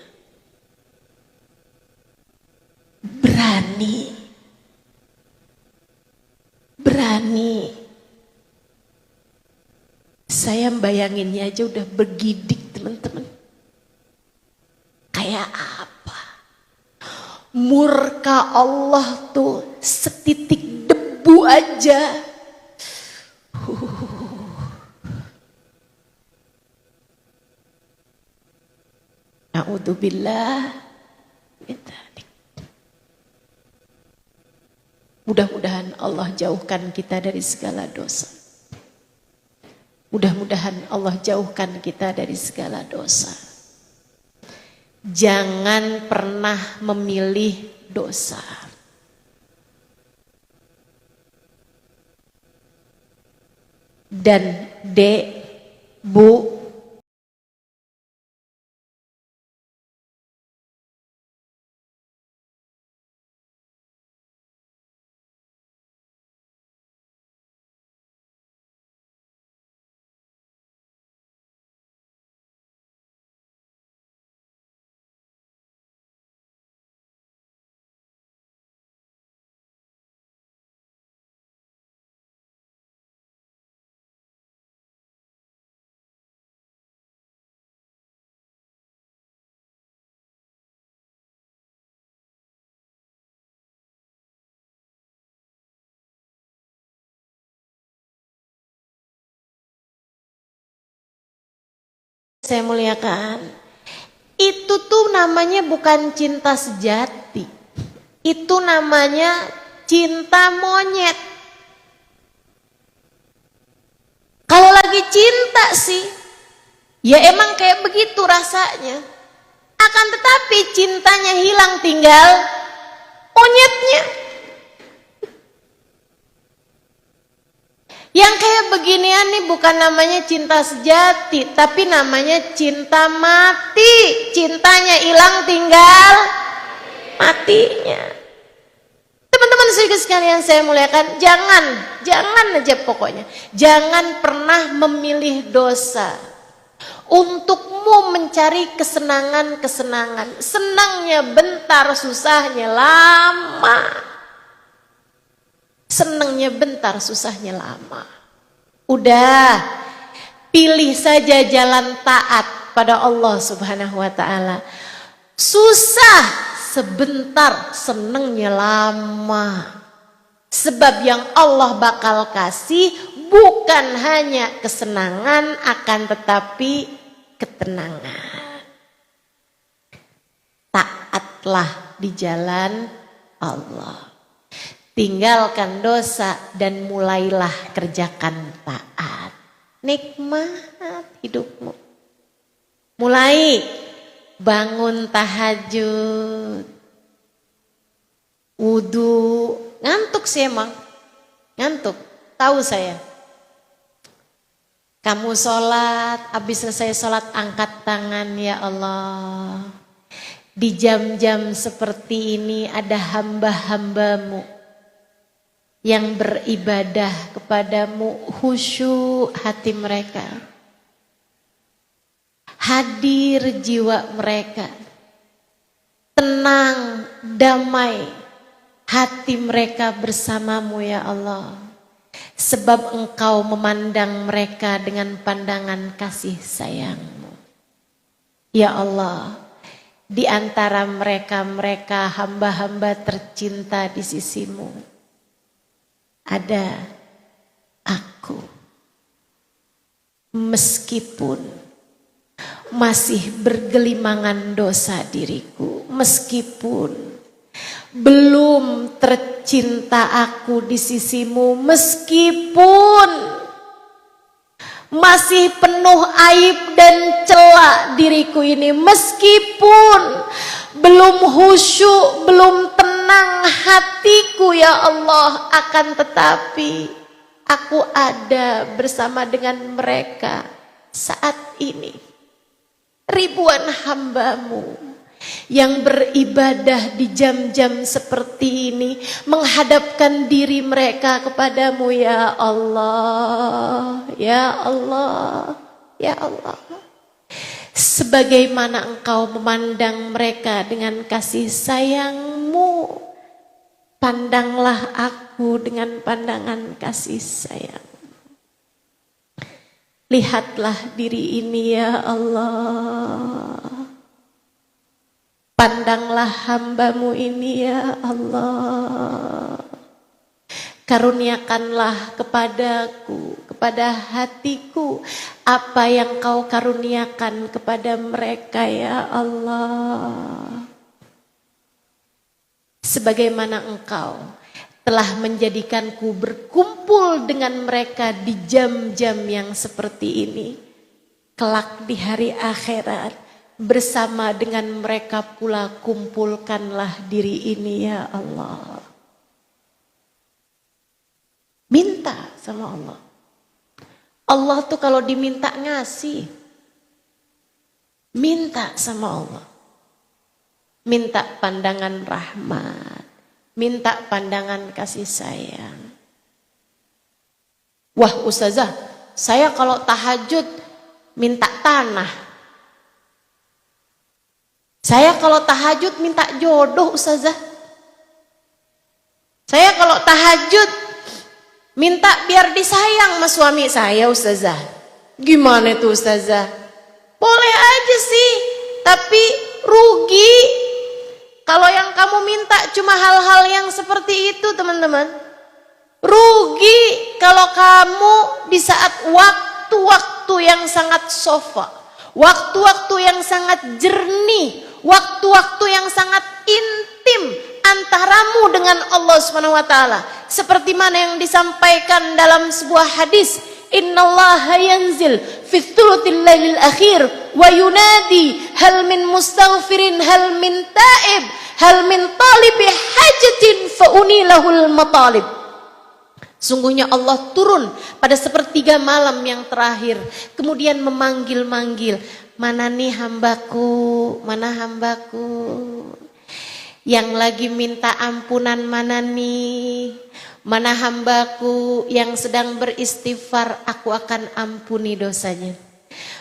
Berani. Saya bayanginnya aja udah bergidik teman-teman. Kayak apa? Murka Allah tuh setitik debu aja. A'udzubillah. Mudah-mudahan Allah jauhkan kita dari segala dosa. Mudah-mudahan Allah jauhkan kita dari segala dosa. Jangan pernah memilih dosa. Dan Dek, Bu, saya muliakan, itu tuh namanya bukan cinta sejati. Itu namanya cinta monyet. Kalau lagi cinta sih, ya emang kayak begitu rasanya. Akan tetapi cintanya hilang, tinggal monyetnya. Yang kayak beginian nih bukan namanya cinta sejati, tapi namanya cinta mati. Cintanya hilang, tinggal matinya. Teman-teman sekalian saya muliakan, jangan aja pokoknya, jangan pernah memilih dosa untukmu mencari kesenangan-kesenangan. Senangnya bentar, susahnya lama. Senangnya bentar, susahnya lama. Udah, pilih saja jalan taat pada Allah Subhanahu wa ta'ala. Susah sebentar, senangnya lama. Sebab yang Allah bakal kasih bukan hanya kesenangan, akan tetapi ketenangan. Taatlah di jalan Allah. Tinggalkan dosa dan mulailah kerjakan taat. Nikmat hidupmu. Mulai bangun tahajud, wudu. Ngantuk sih emang, ngantuk. Tahu saya. Kamu sholat, habis selesai sholat angkat tangan, ya Allah. Di jam-jam seperti ini ada hamba-hambamu yang beribadah kepadamu, khusyuk hati mereka, hadir jiwa mereka, tenang, damai hati mereka bersamamu ya Allah. Sebab Engkau memandang mereka dengan pandangan kasih sayangmu. Ya Allah, di antara mereka hamba-hamba tercinta di sisimu, ada aku. Meskipun masih bergelimangan dosa diriku, meskipun belum tercinta aku di sisimu, meskipun masih penuh aib dan celak diriku ini, meskipun belum khusyuk, belum tenang hatiku ya Allah, akan tetapi aku ada bersama dengan mereka saat ini. Ribuan hambamu yang beribadah di jam-jam seperti ini, menghadapkan diri mereka kepadamu ya Allah, ya Allah, ya Allah. Sebagaimana Engkau memandang mereka dengan kasih sayangmu, pandanglah aku dengan pandangan kasih sayang. Lihatlah diri ini ya Allah. Pandanglah hambamu ini ya Allah. Karuniakanlah kepadaku, kepada hatiku, apa yang Kau karuniakan kepada mereka ya Allah. Sebagaimana Engkau telah menjadikanku berkumpul dengan mereka di jam-jam yang seperti ini, kelak di hari akhirat bersama dengan mereka pula kumpulkanlah diri ini ya Allah. Minta sama Allah. Allah tuh kalau diminta ngasih. Minta sama Allah. Minta pandangan rahmat. Minta pandangan kasih sayang. Wah ustazah, saya kalau tahajud minta tanah. Saya kalau tahajud minta jodoh ustazah. Saya kalau tahajud minta biar disayang sama suami saya ustazah. Gimana itu ustazah? Boleh aja sih, tapi rugi. Kalau yang kamu minta cuma hal-hal yang seperti itu teman-teman. Rugi kalau kamu di saat waktu-waktu yang sangat sofa, waktu-waktu yang sangat jernih, waktu-waktu yang sangat intim antaramu dengan Allah Subhanahu wa taala, seperti mana yang disampaikan dalam sebuah hadis, innallaha yanzil fi thuluthil lailil akhir wa yunadi hal min mustaghfirin hal min taib hal min talibi hajatin fa unilahul matalib. Sungguhnya Allah turun pada sepertiga malam yang terakhir. Kemudian memanggil-manggil. Mana nih hambaku? Mana hambaku? Yang lagi minta ampunan mana nih? Mana hambaku yang sedang beristighfar? Aku akan ampuni dosanya.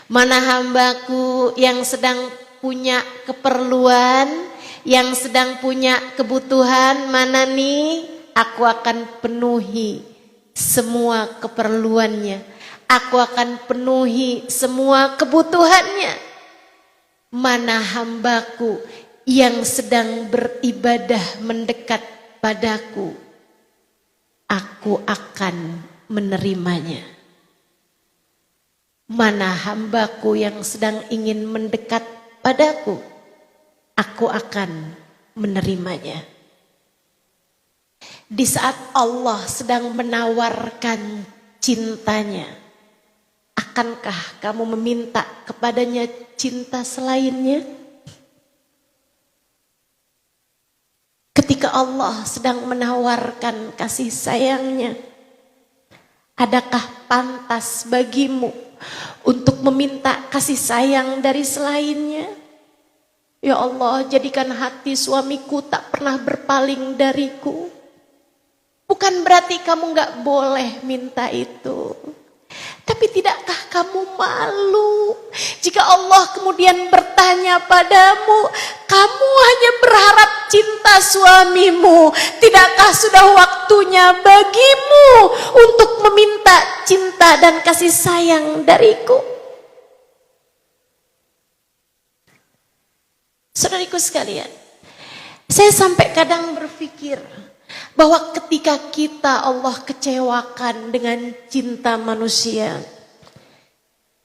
Mana hambaku yang sedang punya keperluan, yang sedang punya kebutuhan? Mana nih? Aku akan penuhi semua keperluannya. Aku akan penuhi semua kebutuhannya. Mana hambaku yang sedang beribadah mendekat padaku, aku akan menerimanya. Mana hambaku yang sedang ingin mendekat padaku, aku akan menerimanya. Di saat Allah sedang menawarkan cintanya, akankah kamu meminta kepadanya cinta selainnya? Ketika Allah sedang menawarkan kasih sayangnya, adakah pantas bagimu untuk meminta kasih sayang dari selainnya? Ya Allah, jadikan hati suamiku tak pernah berpaling dariku. Bukan berarti kamu gak boleh minta itu. Tapi tidakkah kamu malu jika Allah kemudian bertanya padamu, kamu hanya berharap cinta suamimu, tidakkah sudah waktunya bagimu untuk meminta cinta dan kasih sayang dariku? Saudariku sekalian, saya sampai kadang berpikir bahwa ketika kita Allah kecewakan dengan cinta manusia,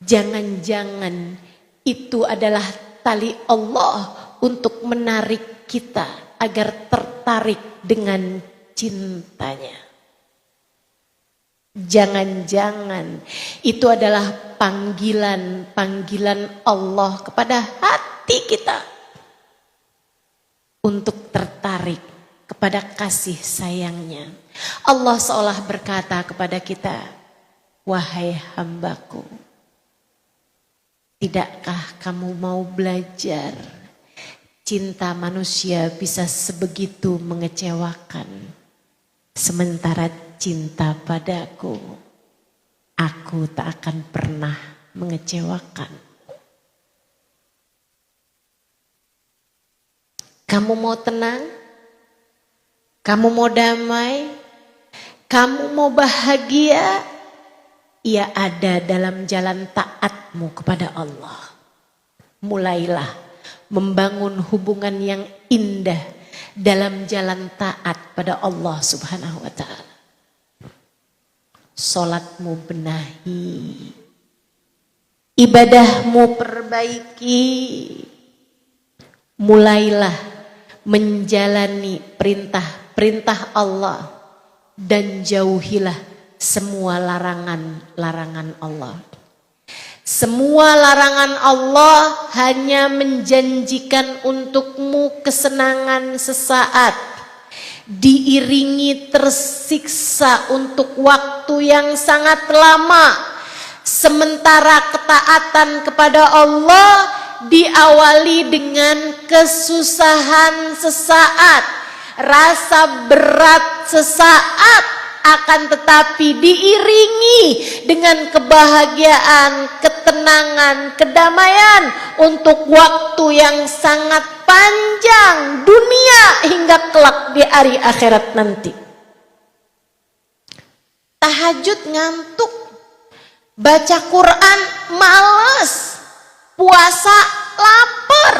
jangan-jangan itu adalah tali Allah untuk menarik kita agar tertarik dengan cintanya. Jangan-jangan itu adalah panggilan Allah kepada hati kita untuk tertarik kepada kasih sayangnya. Allah seolah berkata kepada kita, wahai hambaku, tidakkah kamu mau belajar cinta manusia bisa sebegitu mengecewakan, sementara cinta padaku, aku tak akan pernah mengecewakan. Kamu mau tenang? Kamu mau damai? Kamu mau bahagia? Ia ada dalam jalan taatmu kepada Allah. Mulailah membangun hubungan yang indah dalam jalan taat pada Allah Subhanahu wa ta'ala. Salatmu benahi, ibadahmu perbaiki. Mulailah menjalani perintah Allah dan jauhilah semua larangan-larangan Allah. Semua larangan Allah hanya menjanjikan untukmu kesenangan sesaat, diiringi tersiksa untuk waktu yang sangat lama. Sementara ketaatan kepada Allah diawali dengan kesusahan sesaat, rasa berat sesaat, akan tetapi diiringi dengan kebahagiaan, ketenangan, kedamaian untuk waktu yang sangat panjang, dunia hingga kelak di hari akhirat nanti. Tahajud ngantuk, baca Quran malas, puasa lapar,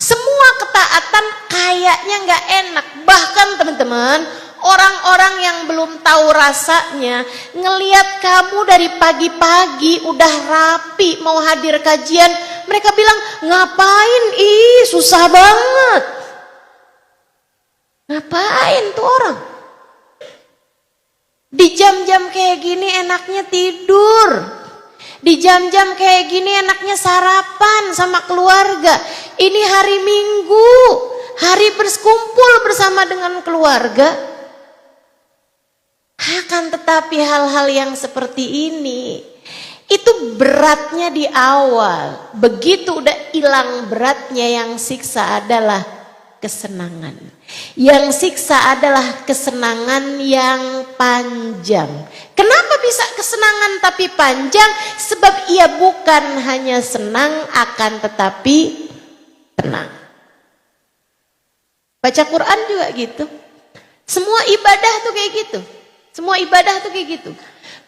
semua ketaatan kayaknya gak enak. Bahkan teman-teman, orang-orang yang belum tahu rasanya ngelihat kamu dari pagi-pagi udah rapi mau hadir kajian, mereka bilang, ngapain? Ih, susah banget. Ngapain tuh orang? Di jam-jam kayak gini enaknya tidur. Di jam-jam kayak gini enaknya sarapan sama keluarga. Ini hari Minggu, hari berkumpul bersama dengan keluarga. Akan tetapi hal-hal yang seperti ini itu beratnya di awal. Begitu udah hilang beratnya, yang siksa adalah kesenangan. Yang siksa adalah kesenangan yang panjang. Kenapa bisa kesenangan tapi panjang? Sebab ia bukan hanya senang, akan tetapi tenang. Baca Quran juga gitu. Semua ibadah tuh kayak gitu. Semua ibadah tuh kayak gitu.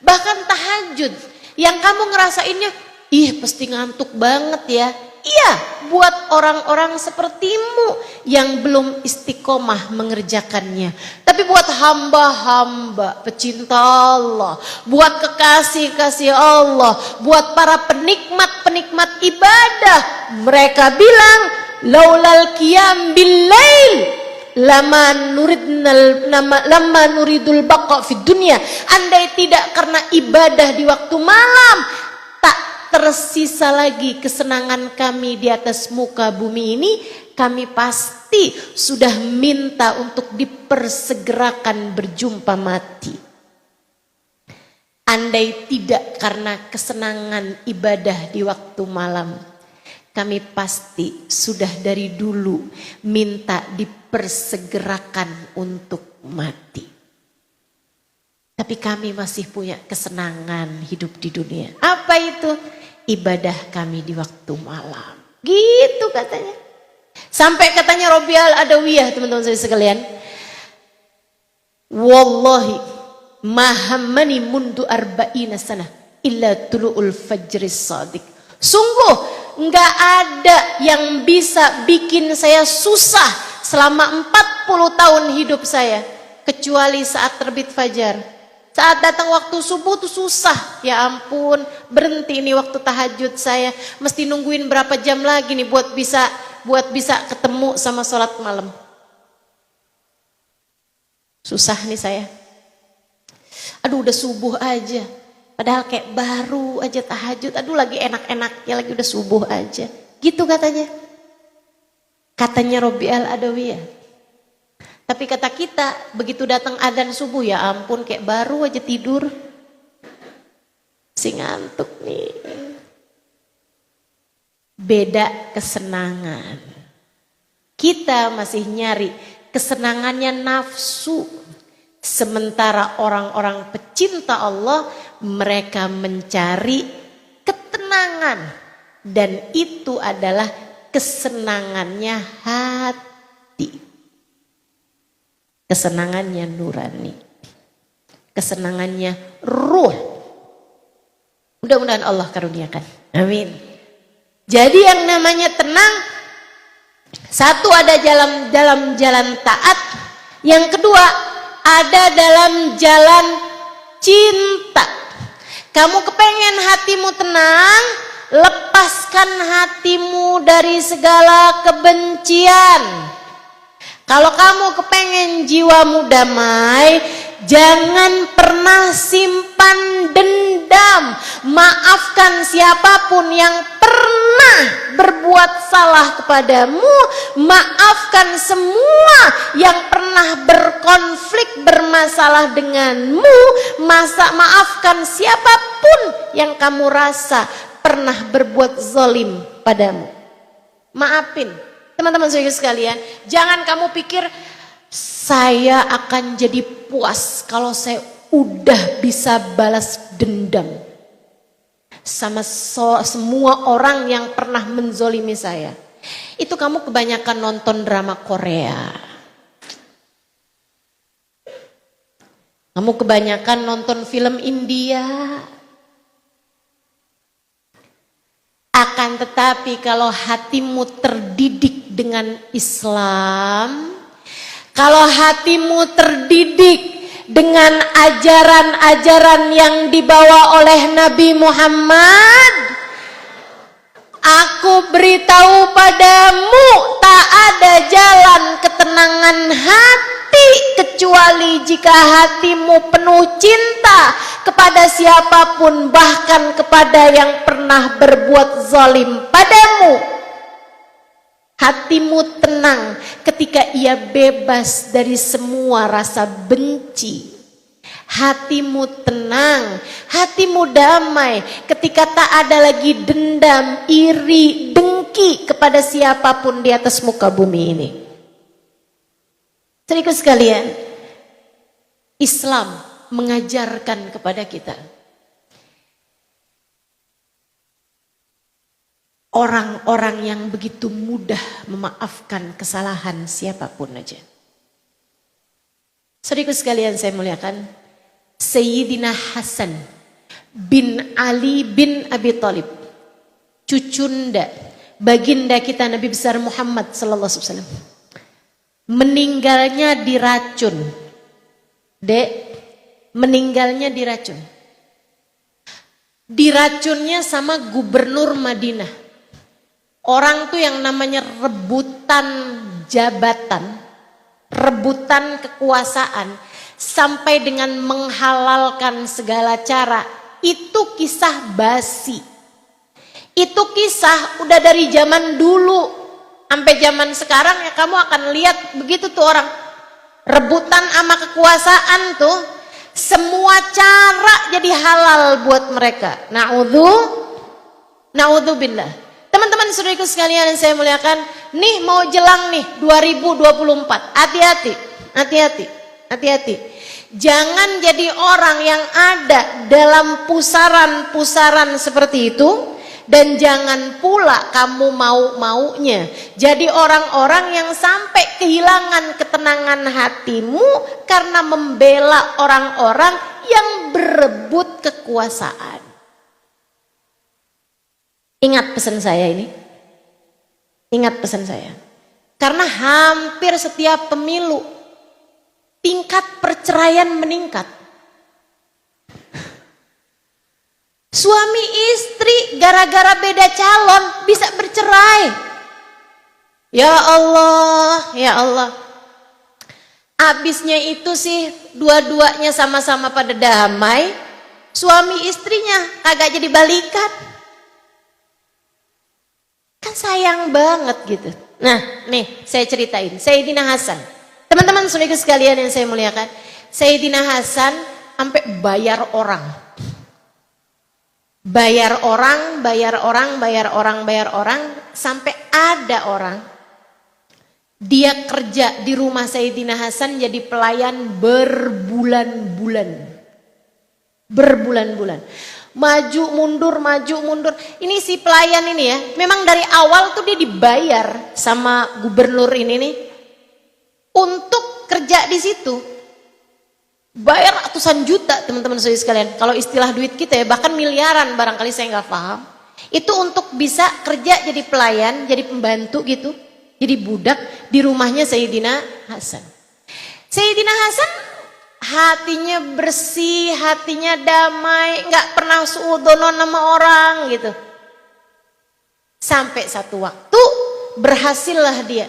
Bahkan tahajud, yang kamu ngerasainnya, ih pasti ngantuk banget ya. Iya, buat orang-orang sepertimu yang belum istiqomah mengerjakannya. Tapi buat hamba-hamba pecinta Allah, buat kekasih-kasih Allah, buat para penikmat-penikmat ibadah, mereka bilang, laulal qiyam bil-lail lama nuridul baqa fid dunya. Andai tidak karena ibadah di waktu malam, tak tersisa lagi kesenangan kami di atas muka bumi ini, kami pasti sudah minta untuk dipersegerakan berjumpa mati. Andai tidak karena kesenangan ibadah di waktu malam, kami pasti sudah dari dulu minta dipersegerakan untuk mati. Tapi kami masih punya kesenangan hidup di dunia. Apa itu? Ibadah kami di waktu malam. Gitu katanya. Sampai katanya Robiah Al-Adawiyah, teman-teman saya sekalian. Wallahi mahammani mundu arba'ina sana illa tulu'ul fajris sadiq. Sungguh nggak ada yang bisa bikin saya susah selama 40 tahun hidup saya, kecuali saat terbit fajar. Saat datang waktu subuh tuh susah. Ya ampun, berhenti nih waktu tahajud saya. Mesti nungguin berapa jam lagi nih buat bisa ketemu sama sholat malam. Susah nih saya. Aduh udah subuh aja. Padahal kayak baru aja tahajud. Aduh lagi enak-enaknya, lagi udah subuh aja. Gitu katanya. Katanya Robiah Al-Adawiyah. Tapi kata kita, begitu datang adzan subuh, ya ampun kayak baru aja tidur. Si ngantuk nih. Beda kesenangan. Kita masih nyari kesenangannya nafsu. Sementara orang-orang pecinta Allah, mereka mencari ketenangan. Dan itu adalah kesenangannya hati. Kesenangannya nurani. Kesenangannya ruh. Mudah-mudahan Allah karuniakan. Amin. Jadi yang namanya tenang, satu ada dalam jalan taat. Yang kedua ada dalam jalan cinta. Kamu kepengen hatimu tenang, lepaskan hatimu dari segala kebencian. Kalau kamu kepengen jiwamu damai, jangan pernah simpan dendam. Maafkan siapapun yang pernah berbuat salah kepadamu. Maafkan semua yang pernah berkonflik, bermasalah denganmu. Maafkan siapapun yang kamu rasa pernah berbuat zalim padamu. Maafin. Teman-teman saya sekalian, jangan kamu pikir saya akan jadi puas kalau saya udah bisa balas dendam sama semua orang yang pernah menzolimi saya. Itu kamu kebanyakan nonton drama Korea. Kamu kebanyakan nonton film India. Akan tetapi kalau hatimu terdidik dengan Islam, kalau hatimu terdidik dengan ajaran-ajaran yang dibawa oleh Nabi Muhammad, aku beritahu padamu, tak ada jalan ketenangan hati kecuali jika hatimu penuh cinta kepada siapapun, bahkan kepada yang pernah berbuat zalim padamu. Hatimu tenang ketika ia bebas dari semua rasa benci. hatimu tenang, hatimu damai ketika tak ada lagi dendam, iri, dengki kepada siapapun di atas muka bumi ini. Saudaraku sekalian, Islam mengajarkan kepada kita orang-orang yang begitu mudah memaafkan kesalahan siapapun aja. Saudaraku sekalian saya muliakan, Sayyidina Hasan bin Ali bin Abi Thalib, cucunda baginda kita Nabi besar Muhammad sallallahu alaihi wasallam, meninggalnya diracun. Dek, meninggalnya diracun. Diracunnya sama gubernur Madinah. Orang tuh yang namanya rebutan jabatan, rebutan kekuasaan, sampai dengan menghalalkan segala cara. Itu kisah basi. Itu kisah udah dari zaman dulu. Sampai zaman sekarang ya kamu akan lihat begitu tuh orang rebutan sama kekuasaan tuh, semua cara jadi halal buat mereka. Na'udzubillah. Teman-teman saudaraku sekalian yang saya muliakan, nih mau jelang nih 2024. Hati-hati, hati-hati, hati-hati. Jangan jadi orang yang ada dalam pusaran-pusaran seperti itu. Dan jangan pula kamu mau-maunya jadi orang-orang yang sampai kehilangan ketenangan hatimu karena membela orang-orang yang berebut kekuasaan. Ingat pesan saya ini. Ingat pesan saya. Karena hampir setiap pemilu tingkat perceraian meningkat. Suami istri gara-gara beda calon bisa bercerai. Ya Allah, ya Allah. Abisnya itu sih dua-duanya sama-sama pada damai. Suami istrinya kagak jadi balikan. Kan sayang banget gitu. Nah nih saya ceritain. Sayyidina Hasan. Teman-teman saudara sekalian yang saya muliakan. Sayyidina Hasan sampai bayar orang. Bayar orang, sampai ada orang dia kerja di rumah Sayyidina Hasan jadi pelayan berbulan-bulan. Berbulan-bulan. Maju mundur. Ini si pelayan ini ya, memang dari awal tuh dia dibayar sama gubernur ini nih untuk kerja di situ. Bayar ratusan juta teman-teman saudara sekalian. Kalau istilah duit kita ya bahkan miliaran barangkali saya nggak paham. Itu untuk bisa kerja jadi pelayan, jadi pembantu gitu. Jadi budak di rumahnya Sayyidina Hasan. Sayyidina Hasan hatinya bersih, hatinya damai, nggak pernah suudonon sama orang gitu. Sampai satu waktu berhasillah dia.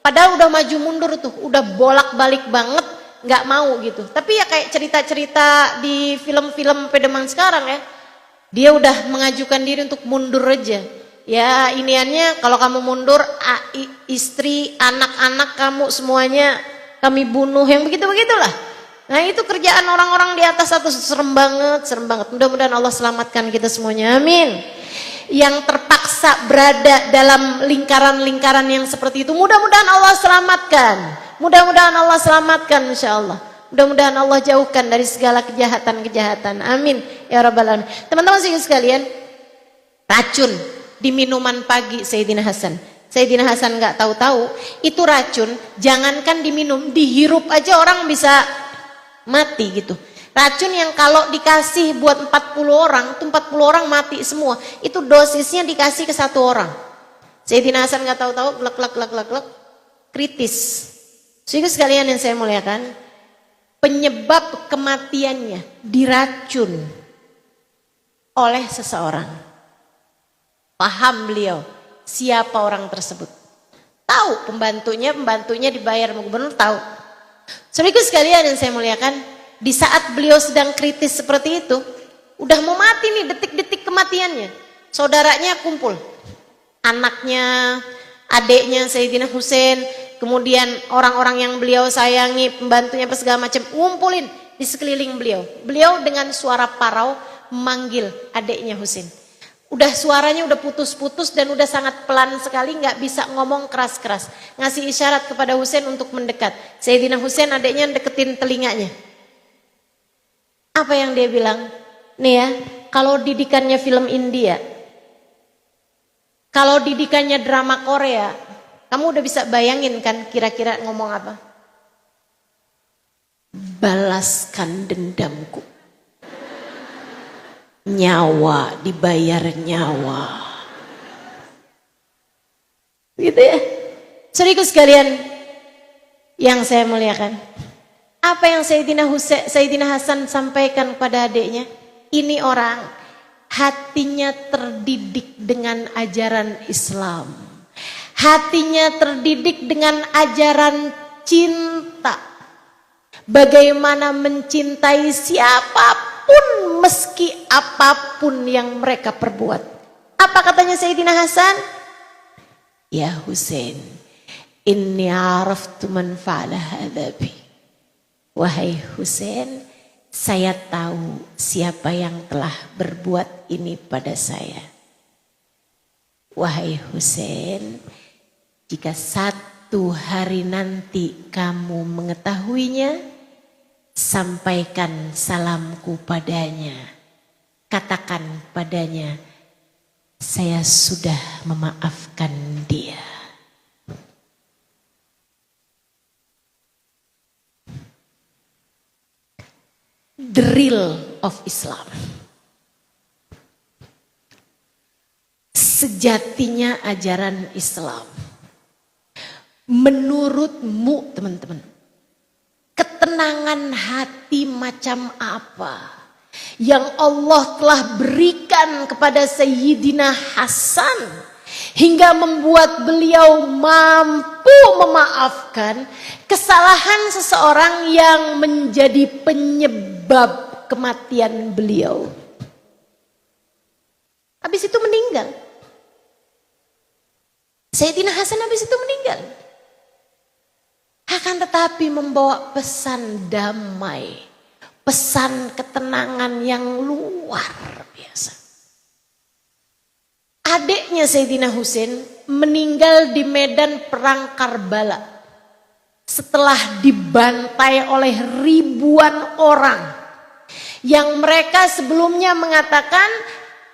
Padahal udah maju mundur tuh, udah bolak-balik banget. Nggak mau gitu, tapi ya kayak cerita-cerita di film-film pedeman sekarang ya, dia udah mengajukan diri untuk mundur aja. Ya iniannya kalau kamu mundur, istri, anak-anak kamu semuanya kami bunuh, yang begitu-begitulah. Nah itu kerjaan orang-orang di atas itu serem banget, serem banget. Mudah-mudahan Allah selamatkan kita semuanya, amin. Yang terpaksa berada dalam lingkaran-lingkaran yang seperti itu, mudah-mudahan Allah selamatkan. Mudah-mudahan Allah selamatkan insyaallah. Mudah-mudahan Allah jauhkan dari segala kejahatan-kejahatan. Amin ya rabbal alamin. Teman-teman sekalian, racun di minuman pagi Sayyidina Hasan. Sayyidina Hasan nggak tahu-tahu itu racun, jangankan diminum, dihirup aja orang bisa mati gitu. Racun yang kalau dikasih buat 40 orang, tuh 40 orang mati semua. Itu dosisnya dikasih ke satu orang. Sayyidina Hasan nggak tahu-tahu, glek, kritis. Sehingga sekalian yang saya muliakan, penyebab kematiannya diracun oleh seseorang. Paham beliau siapa orang tersebut? Tahu pembantunya dibayar sama gubernur, tahu. Sehingga sekalian yang saya muliakan, di saat beliau sedang kritis seperti itu, udah mau mati nih, detik-detik kematiannya. Saudaranya kumpul, anaknya, adiknya Sayyidina Husain, kemudian orang-orang yang beliau sayangi, pembantunya apa segala macam, ngumpulin. di sekeliling beliau. Beliau dengan suara parau manggil adiknya Husain. Udah suaranya udah putus-putus dan udah sangat pelan sekali, nggak bisa ngomong keras-keras. Ngasih isyarat kepada Husain untuk mendekat. Sayyidina Husain adiknya deketin telinganya. Apa yang dia bilang? Nih ya, kalau didikannya film India, kalau didikannya drama Korea, kamu udah bisa bayangin kan kira-kira ngomong apa? Balaskan dendamku. Nyawa dibayar nyawa. Gitu ya. Saudaraku sekalian yang saya muliakan. Apa yang Sayyidina Hasan sampaikan kepada adiknya? Ini orang hatinya terdidik dengan ajaran Islam. Hatinya terdidik dengan ajaran cinta. Bagaimana mencintai siapapun meski apapun yang mereka perbuat. Apa katanya Sayyidina Hasan? Ya Husain, inni araftu man fa'ala hadza bi. Wahai Husain, saya tahu siapa yang telah berbuat ini pada saya. Wahai Husain, jika satu hari nanti kamu mengetahuinya, sampaikan salamku padanya. Katakan padanya, saya sudah memaafkan dia. The real of Islam. Sejatinya ajaran Islam. Menurutmu teman-teman, ketenangan hati macam apa yang Allah telah berikan kepada Sayyidina Hasan hingga membuat beliau mampu memaafkan kesalahan seseorang yang menjadi penyebab kematian beliau. Habis itu meninggal. Sayyidina Hasan habis itu meninggal. Akan tetapi membawa pesan damai, pesan ketenangan yang luar biasa. Adiknya Sayyidina Husain meninggal di medan perang Karbala setelah dibantai oleh ribuan orang yang mereka sebelumnya mengatakan,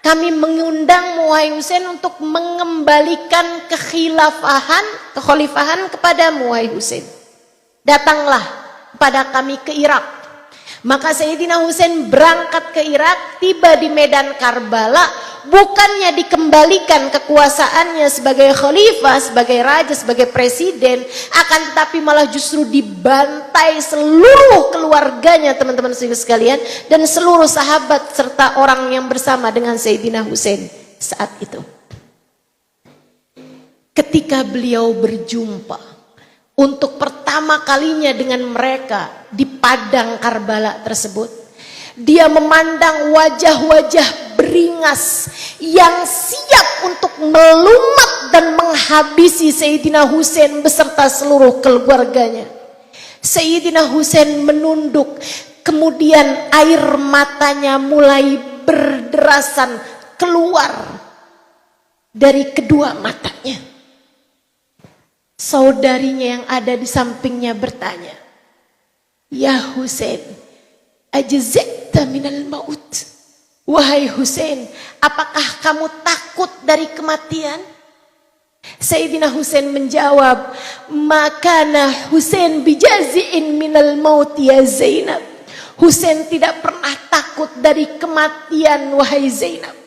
kami mengundang wahai Husain untuk mengembalikan kekhalifahan kepada wahai Husain. Datanglah kepada kami ke Irak. Maka Sayyidina Husain berangkat ke Irak, tiba di medan Karbala, bukannya dikembalikan kekuasaannya sebagai khalifah, sebagai raja, sebagai presiden, akan tetapi malah justru dibantai seluruh keluarganya, teman-teman sekalian, dan seluruh sahabat serta orang yang bersama dengan Sayyidina Husain saat itu. Ketika beliau berjumpa untuk pertama kalinya dengan mereka di padang Karbala tersebut, dia memandang wajah-wajah beringas yang siap untuk melumat dan menghabisi Sayyidina Husain beserta seluruh keluarganya. Sayyidina Husain menunduk, kemudian air matanya mulai berderasan keluar dari kedua matanya. Saudarinya yang ada di sampingnya bertanya, "Ya Husain, ajza'ta minal maut?" Wahai Husain, apakah kamu takut dari kematian? Sayyidina Husain menjawab, "Makana Husain bijazi'in minal maut ya Zainab." Husain tidak pernah takut dari kematian wahai Zainab.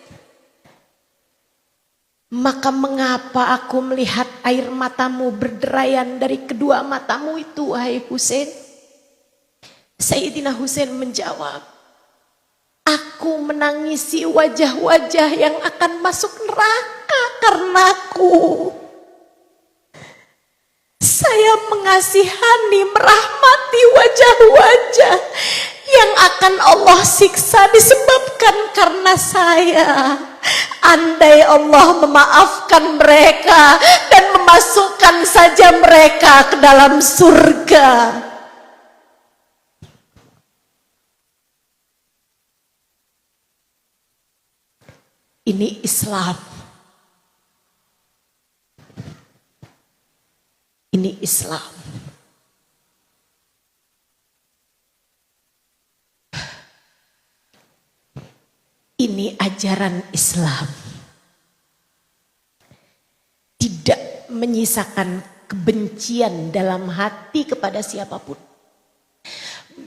Maka mengapa aku melihat air matamu berderayan dari kedua matamu itu wahai Husain? Sayyidina Husain menjawab, aku menangisi wajah-wajah yang akan masuk neraka karenaku. Saya mengasihani, merahmati wajah-wajah yang akan Allah siksa disebabkan karena saya. Andai Allah memaafkan mereka dan memasukkan saja mereka ke dalam surga. Ini Islam. Ini Islam. Ini ajaran Islam. Tidak menyisakan kebencian dalam hati kepada siapapun.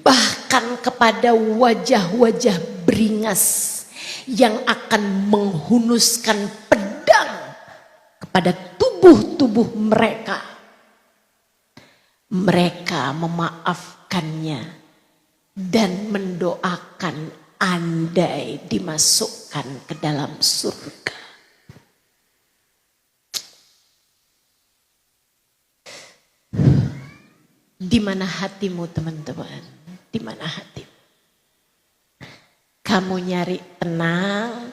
Bahkan kepada wajah-wajah beringas yang akan menghunuskan pedang kepada tubuh-tubuh mereka. Mereka memaafkannya dan mendoakan andai dimasukkan ke dalam surga. Di mana hatimu teman-teman? Di mana hatimu? Kamu nyari tenang,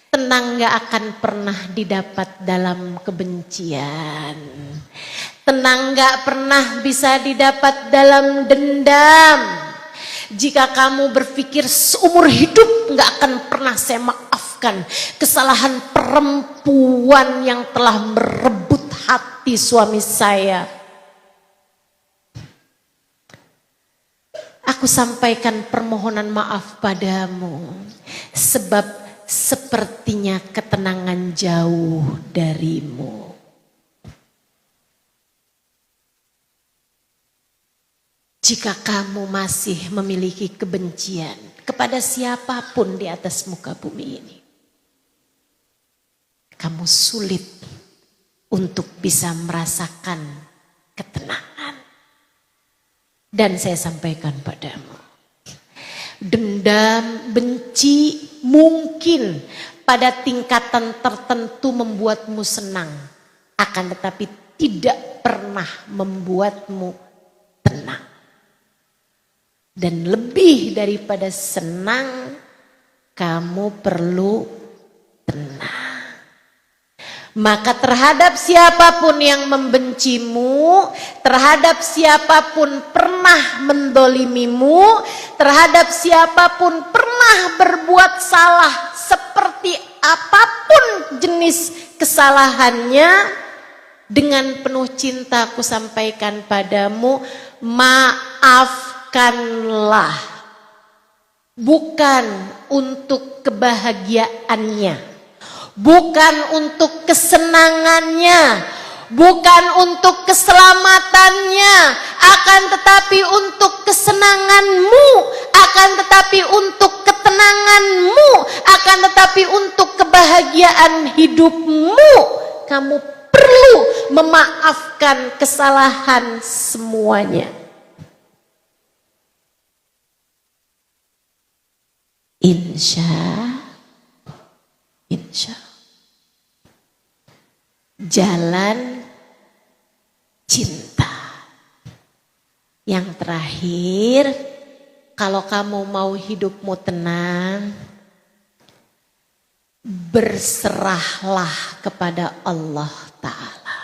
tenang gak akan pernah didapat dalam kebencian. Tenang gak pernah bisa didapat dalam dendam. Jika kamu berpikir seumur hidup gak akan pernah saya maafkan kesalahan perempuan yang telah merebut hati suami saya. Aku sampaikan permohonan maaf padamu, sebab sepertinya ketenangan jauh darimu. Jika kamu masih memiliki kebencian kepada siapapun di atas muka bumi ini, kamu sulit untuk bisa merasakan ketenangan. Dan saya sampaikan padamu, dendam, benci mungkin pada tingkatan tertentu membuatmu senang, akan tetapi tidak pernah membuatmu tenang. Dan lebih daripada senang, kamu perlu tenang. Maka terhadap siapapun yang membencimu, terhadap siapapun pernah mendolimimu, terhadap siapapun pernah berbuat salah seperti apapun jenis kesalahannya, dengan penuh cinta aku sampaikan padamu, maafkanlah. Bukan untuk kebahagiaannya, bukan untuk kesenangannya, bukan untuk keselamatannya, akan tetapi untuk kesenanganmu, akan tetapi untuk ketenanganmu, akan tetapi untuk kebahagiaan hidupmu. Kamu perlu memaafkan kesalahan semuanya. Insya jalan cinta. Yang terakhir, kalau kamu mau hidupmu tenang, berserahlah kepada Allah Ta'ala.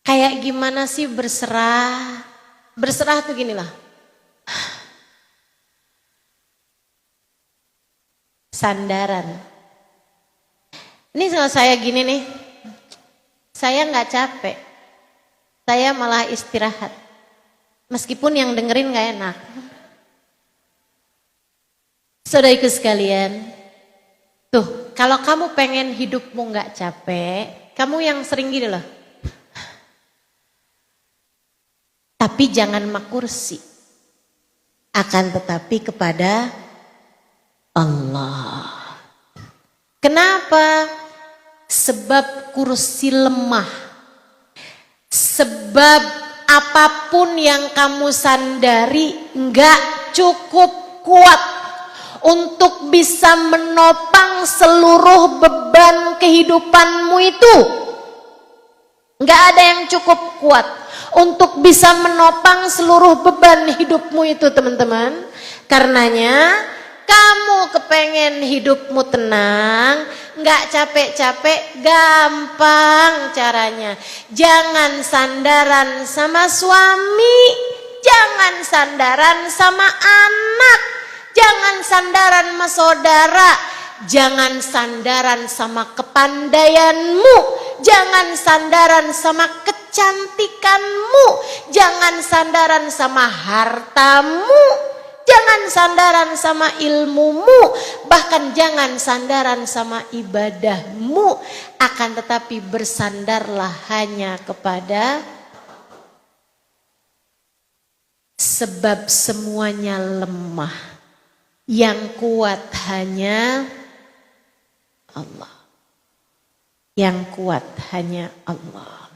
Kayak gimana sih berserah? Berserah tuh gini lah. Sandaran. Ini kalau saya gini nih, saya nggak capek, saya malah istirahat. Meskipun yang dengerin nggak enak. Saudaraku sekalian, tuh kalau kamu pengen hidupmu nggak capek, kamu yang sering gini loh. Tapi jangan makursi, akan tetapi kepada Allah. Kenapa? Sebab kursi lemah. Sebab apapun yang kamu sandari enggak cukup kuat untuk bisa menopang seluruh beban kehidupanmu itu. Enggak ada yang cukup kuat untuk bisa menopang seluruh beban hidupmu itu, teman-teman. Karenanya kamu kepengen hidupmu tenang, nggak capek-capek, gampang caranya. Jangan sandaran sama suami, jangan sandaran sama anak, jangan sandaran sama saudara, jangan sandaran sama kepandaianmu, jangan sandaran sama kecantikanmu, jangan sandaran sama hartamu, jangan sandaran sama ilmumu, bahkan jangan sandaran sama ibadahmu, akan tetapi bersandarlah hanya kepada, sebab semuanya lemah, yang kuat hanya Allah. Yang kuat hanya Allah.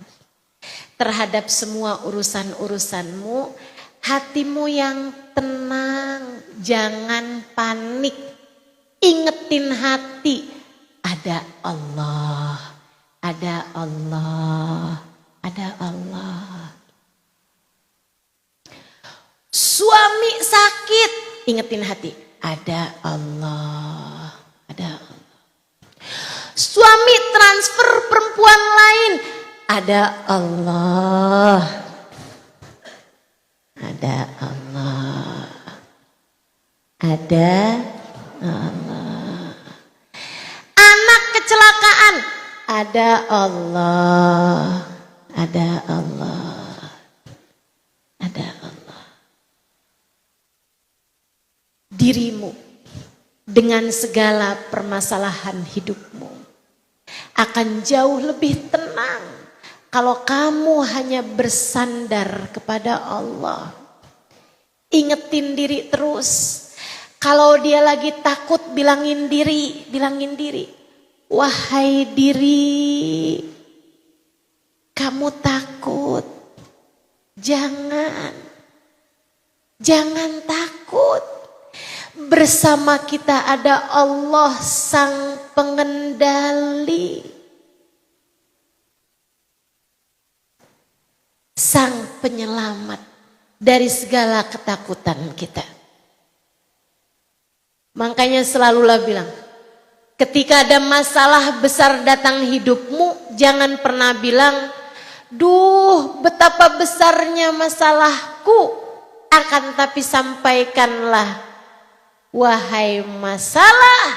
Terhadap semua urusan-urusanmu, hatimu yang tenang, jangan panik. Ingetin hati, ada Allah, ada Allah, ada Allah. Suami sakit, ingetin hati, ada Allah, ada Allah. Suami transfer perempuan lain, ada Allah, ada Allah, ada Allah. Anak kecelakaan, ada Allah, ada Allah, ada Allah. Dirimu dengan segala permasalahan hidupmu akan jauh lebih tenang kalau kamu hanya bersandar kepada Allah. Ingetin diri terus. Kalau dia lagi takut, bilangin diri, wahai diri, kamu takut, jangan takut. Bersama kita ada Allah sang pengendali, sang penyelamat dari segala ketakutan kita. Makanya selalulah bilang, ketika ada masalah besar datang hidupmu, jangan pernah bilang, duh betapa besarnya masalahku. Akan tapi sampaikanlah, wahai masalah,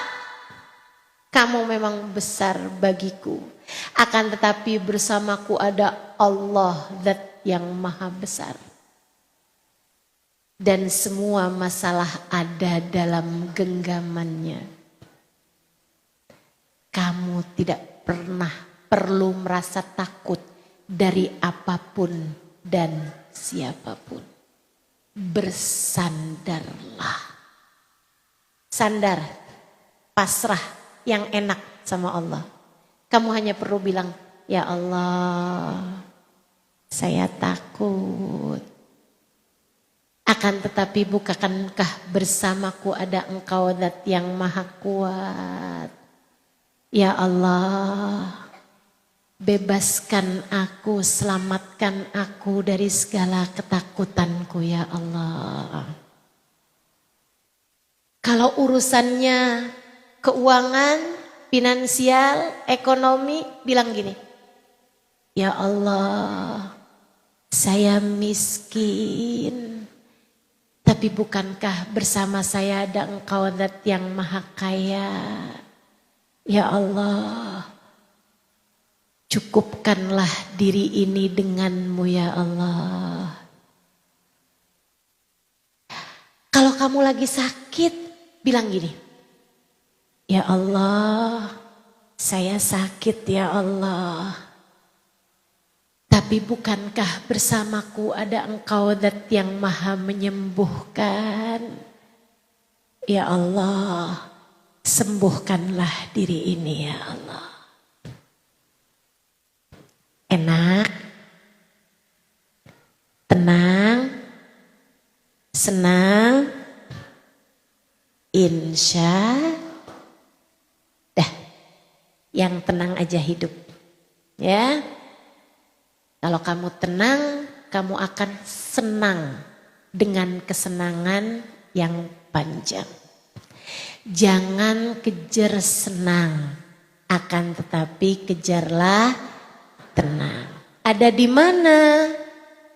kamu memang besar bagiku. Akan tetapi bersamaku ada Allah, Zat yang maha besar. Dan semua masalah ada dalam genggamannya. Kamu tidak pernah perlu merasa takut dari apapun dan siapapun. Bersandarlah. Sandar, pasrah yang enak sama Allah. Kamu hanya perlu bilang, ya Allah, saya takut. Akan tetapi bukankah bersamaku ada Engkau Zat yang maha kuat. Ya Allah, bebaskan aku, selamatkan aku dari segala ketakutanku ya Allah. Kalau urusannya keuangan, finansial, ekonomi, bilang gini, ya Allah, saya miskin. Tapi bukankah bersama saya ada Engkau Zat yang maha kaya. Ya Allah, cukupkanlah diri ini denganmu ya Allah. Kalau kamu lagi sakit, bilang gini, ya Allah, saya sakit ya Allah. Tapi bukankah bersamaku ada Engkau Zat yang maha menyembuhkan. Ya Allah, sembuhkanlah diri ini ya Allah. Enak, tenang, senang, insya dah, yang tenang aja hidup ya. Kalau kamu tenang, kamu akan senang dengan kesenangan yang panjang. Jangan kejar senang, akan tetapi kejarlah tenang. Ada di mana?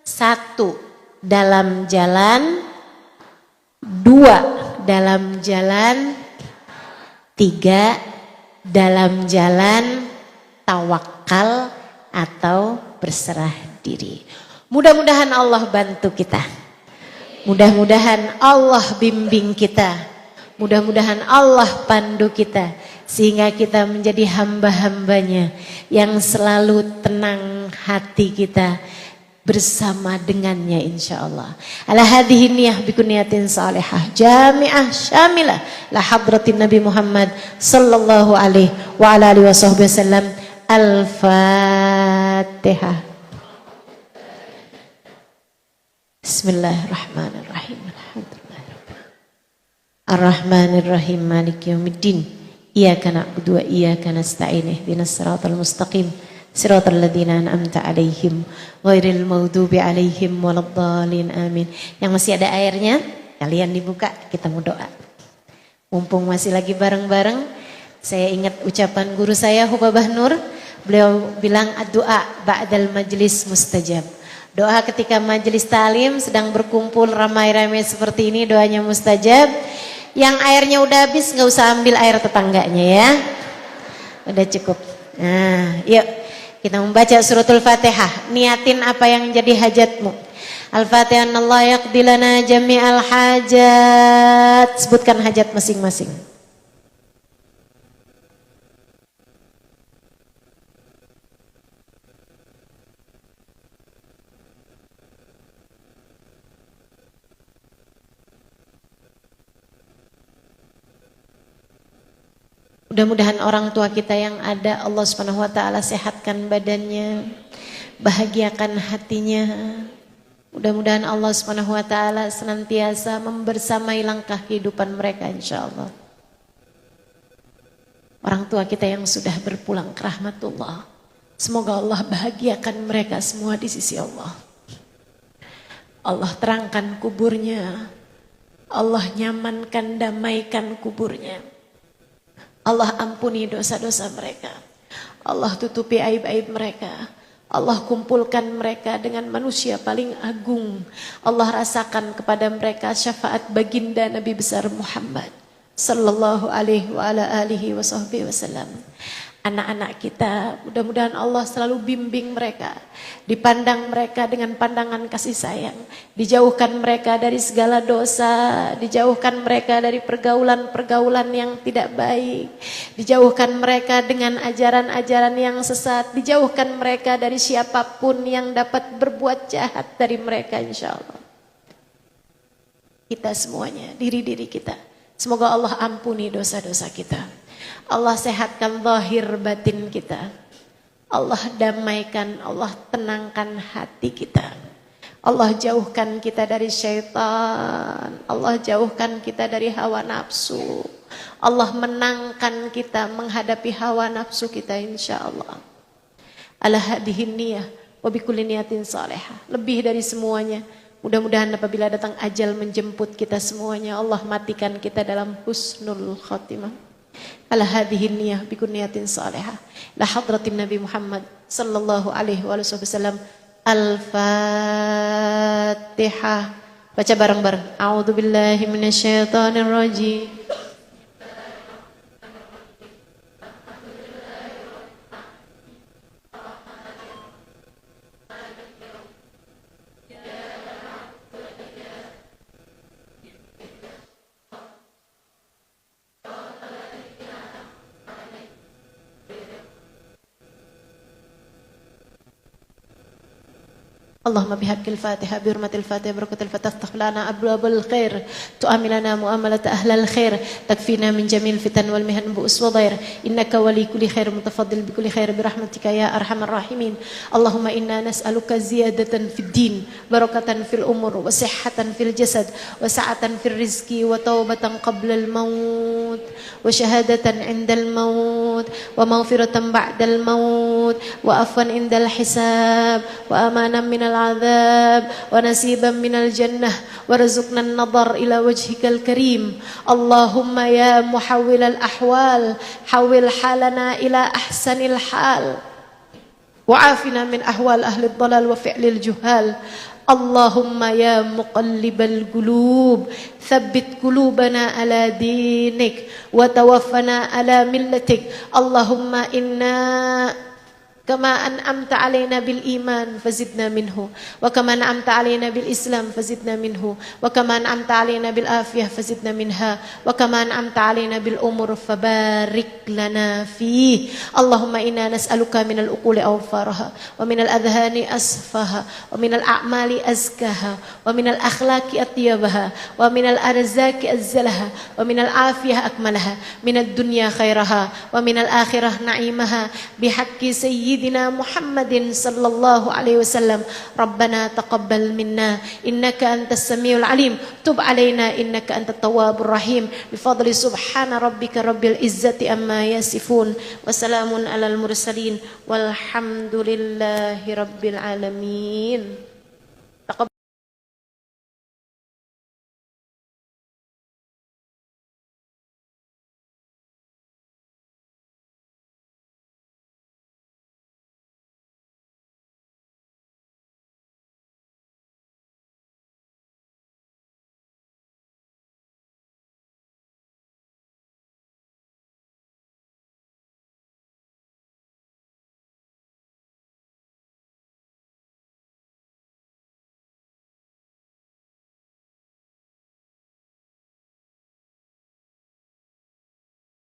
1, dalam jalan. 2, dalam jalan. 3, dalam jalan tawakal atau berserah diri. Mudah-mudahan Allah bantu kita. Mudah-mudahan Allah bimbing kita. Mudah-mudahan Allah pandu kita. Sehingga kita menjadi hamba-hambanya yang selalu tenang hati kita bersama dengannya insyaallah. Ala hadhihi niyah bikuniyatin salihah jami'ah syamilah la hadratin Nabi Muhammad sallallahu alaihi wa ala alihi wasallam. Al-Fatihah. Bismillahirrahmanirrahim. Ar-Rahmanirrahim. Maliki yaumiddin. Iyyaka na'budu wa iyyaka nasta'in. Ihdinas siratal mustaqim. Siratal ladzina an'amta 'alaihim ghairil maghdubi 'alaihim waladdallin. Amin. Yang masih ada airnya, kalian dibuka, kita mau doa. Mumpung masih lagi bareng-bareng, saya ingat ucapan guru saya Hubabah Nur. Beliau bilang doa ba'dal majlis mustajab. Doa ketika majelis talim sedang berkumpul ramai-ramai seperti ini, doanya mustajab. Yang airnya udah habis nggak usah ambil air tetangganya ya. Udah cukup. Nah, yuk kita membaca suratul Fatihah. Niatin apa yang jadi hajatmu. Al-Fatihah. Allah yaqdi lana jami'al hajat. Sebutkan hajat masing-masing. Mudah-mudahan orang tua kita yang ada Allah Subhanahu wa taala sehatkan badannya, bahagiakan hatinya. Mudah-mudahan Allah Subhanahu wa taala senantiasa membersamai langkah kehidupan mereka insyaallah. Orang tua kita yang sudah berpulang ke rahmatullah, semoga Allah bahagiakan mereka semua di sisi Allah. Allah terangkan kuburnya, Allah nyamankan, damaikan kuburnya. Allah ampuni dosa-dosa mereka. Allah tutupi aib-aib mereka. Allah kumpulkan mereka dengan manusia paling agung. Allah rasakan kepada mereka syafaat baginda Nabi besar Muhammad sallallahu alaihi wa ala alihi wasallam. Anak-anak kita, mudah-mudahan Allah selalu bimbing mereka, dipandang mereka dengan pandangan kasih sayang, dijauhkan mereka dari segala dosa, dijauhkan mereka dari pergaulan-pergaulan yang tidak baik, dijauhkan mereka dengan ajaran-ajaran yang sesat, dijauhkan mereka dari siapapun yang dapat berbuat jahat dari mereka insyaallah. Kita semuanya, diri-diri kita, semoga Allah ampuni dosa-dosa kita. Allah sehatkan zahir batin kita. Allah damaikan, Allah tenangkan hati kita. Allah jauhkan kita dari syaitan. Allah jauhkan kita dari hawa nafsu. Allah menangkan kita menghadapi hawa nafsu kita insyaallah. Ala hadhihi niyah wa bikulli niyatin salihah. Lebih dari semuanya, mudah-mudahan apabila datang ajal menjemput kita semuanya, Allah matikan kita dalam husnul khatimah. Ala hadhihi niyah bikuniyatin salihah la hadratin Nabi Muhammad sallallahu alaihi wasallam. Al-Fatihah. Baca bareng-bareng. A'udzubillahi minasyaitonir rajim. اللهم بحق الفاتحة بحرمة الفاتحة بركة الفتاة تفتح لنا أبواب الخير تؤمن لنا مؤاملة أهل الخير تكفينا من جميع الفتن والمهن بؤس وضير إنك ولي كل خير متفضل بكل خير برحمتك يا أرحم الراحمين. اللهم إنا نسألك زيادة في الدين بركة في الأمور وصحة في الجسد وسعة في الرزق وتوبة قبل الموت وشهادة عند الموت ومغفرة بعد الموت وعفوا عند الحساب وأمانا من العذاب ونسيبا من الجنة ورزقنا النظر إلى وجهك الكريم. اللهم يا محول الأحوال حول حالنا إلى أحسن الحال وعافنا من أحوال أهل الضلال وفعل الجهال. Allahumma ya muqallibal qulub tsabbit qulubana ala dinik wa tawaffana ala millatik. Allahumma inna kama an'amta alaina bil iman fazidna minhu wa kama an'amta alaina bil islam fazidna minhu wa kama an'amta alaina bil afiyah fazidna minha wa kama an'amta alaina bil umur fabarik lana fi. Allahumma inna nas'aluka minal uquli awfaraha wa minal adhani asfaha wa minal a'mali azkaha wa minal akhlaqi atyabaha wa minal arzaki azzalaha wa minal afiyah akmalaha minad dunya khairaha wa minal akhirah na'imaha bihaqqi sayyidina Muhammadin sallallahu alaihi wasallam. Rabbana taqabbal minna innaka antas samiul alim, tub alaina innaka antat tawwabur rahim. Bi fadli subhana rabbika rabbil izzati amma yasifun wa salamun alal mursalin walhamdulillahi rabbil alamin.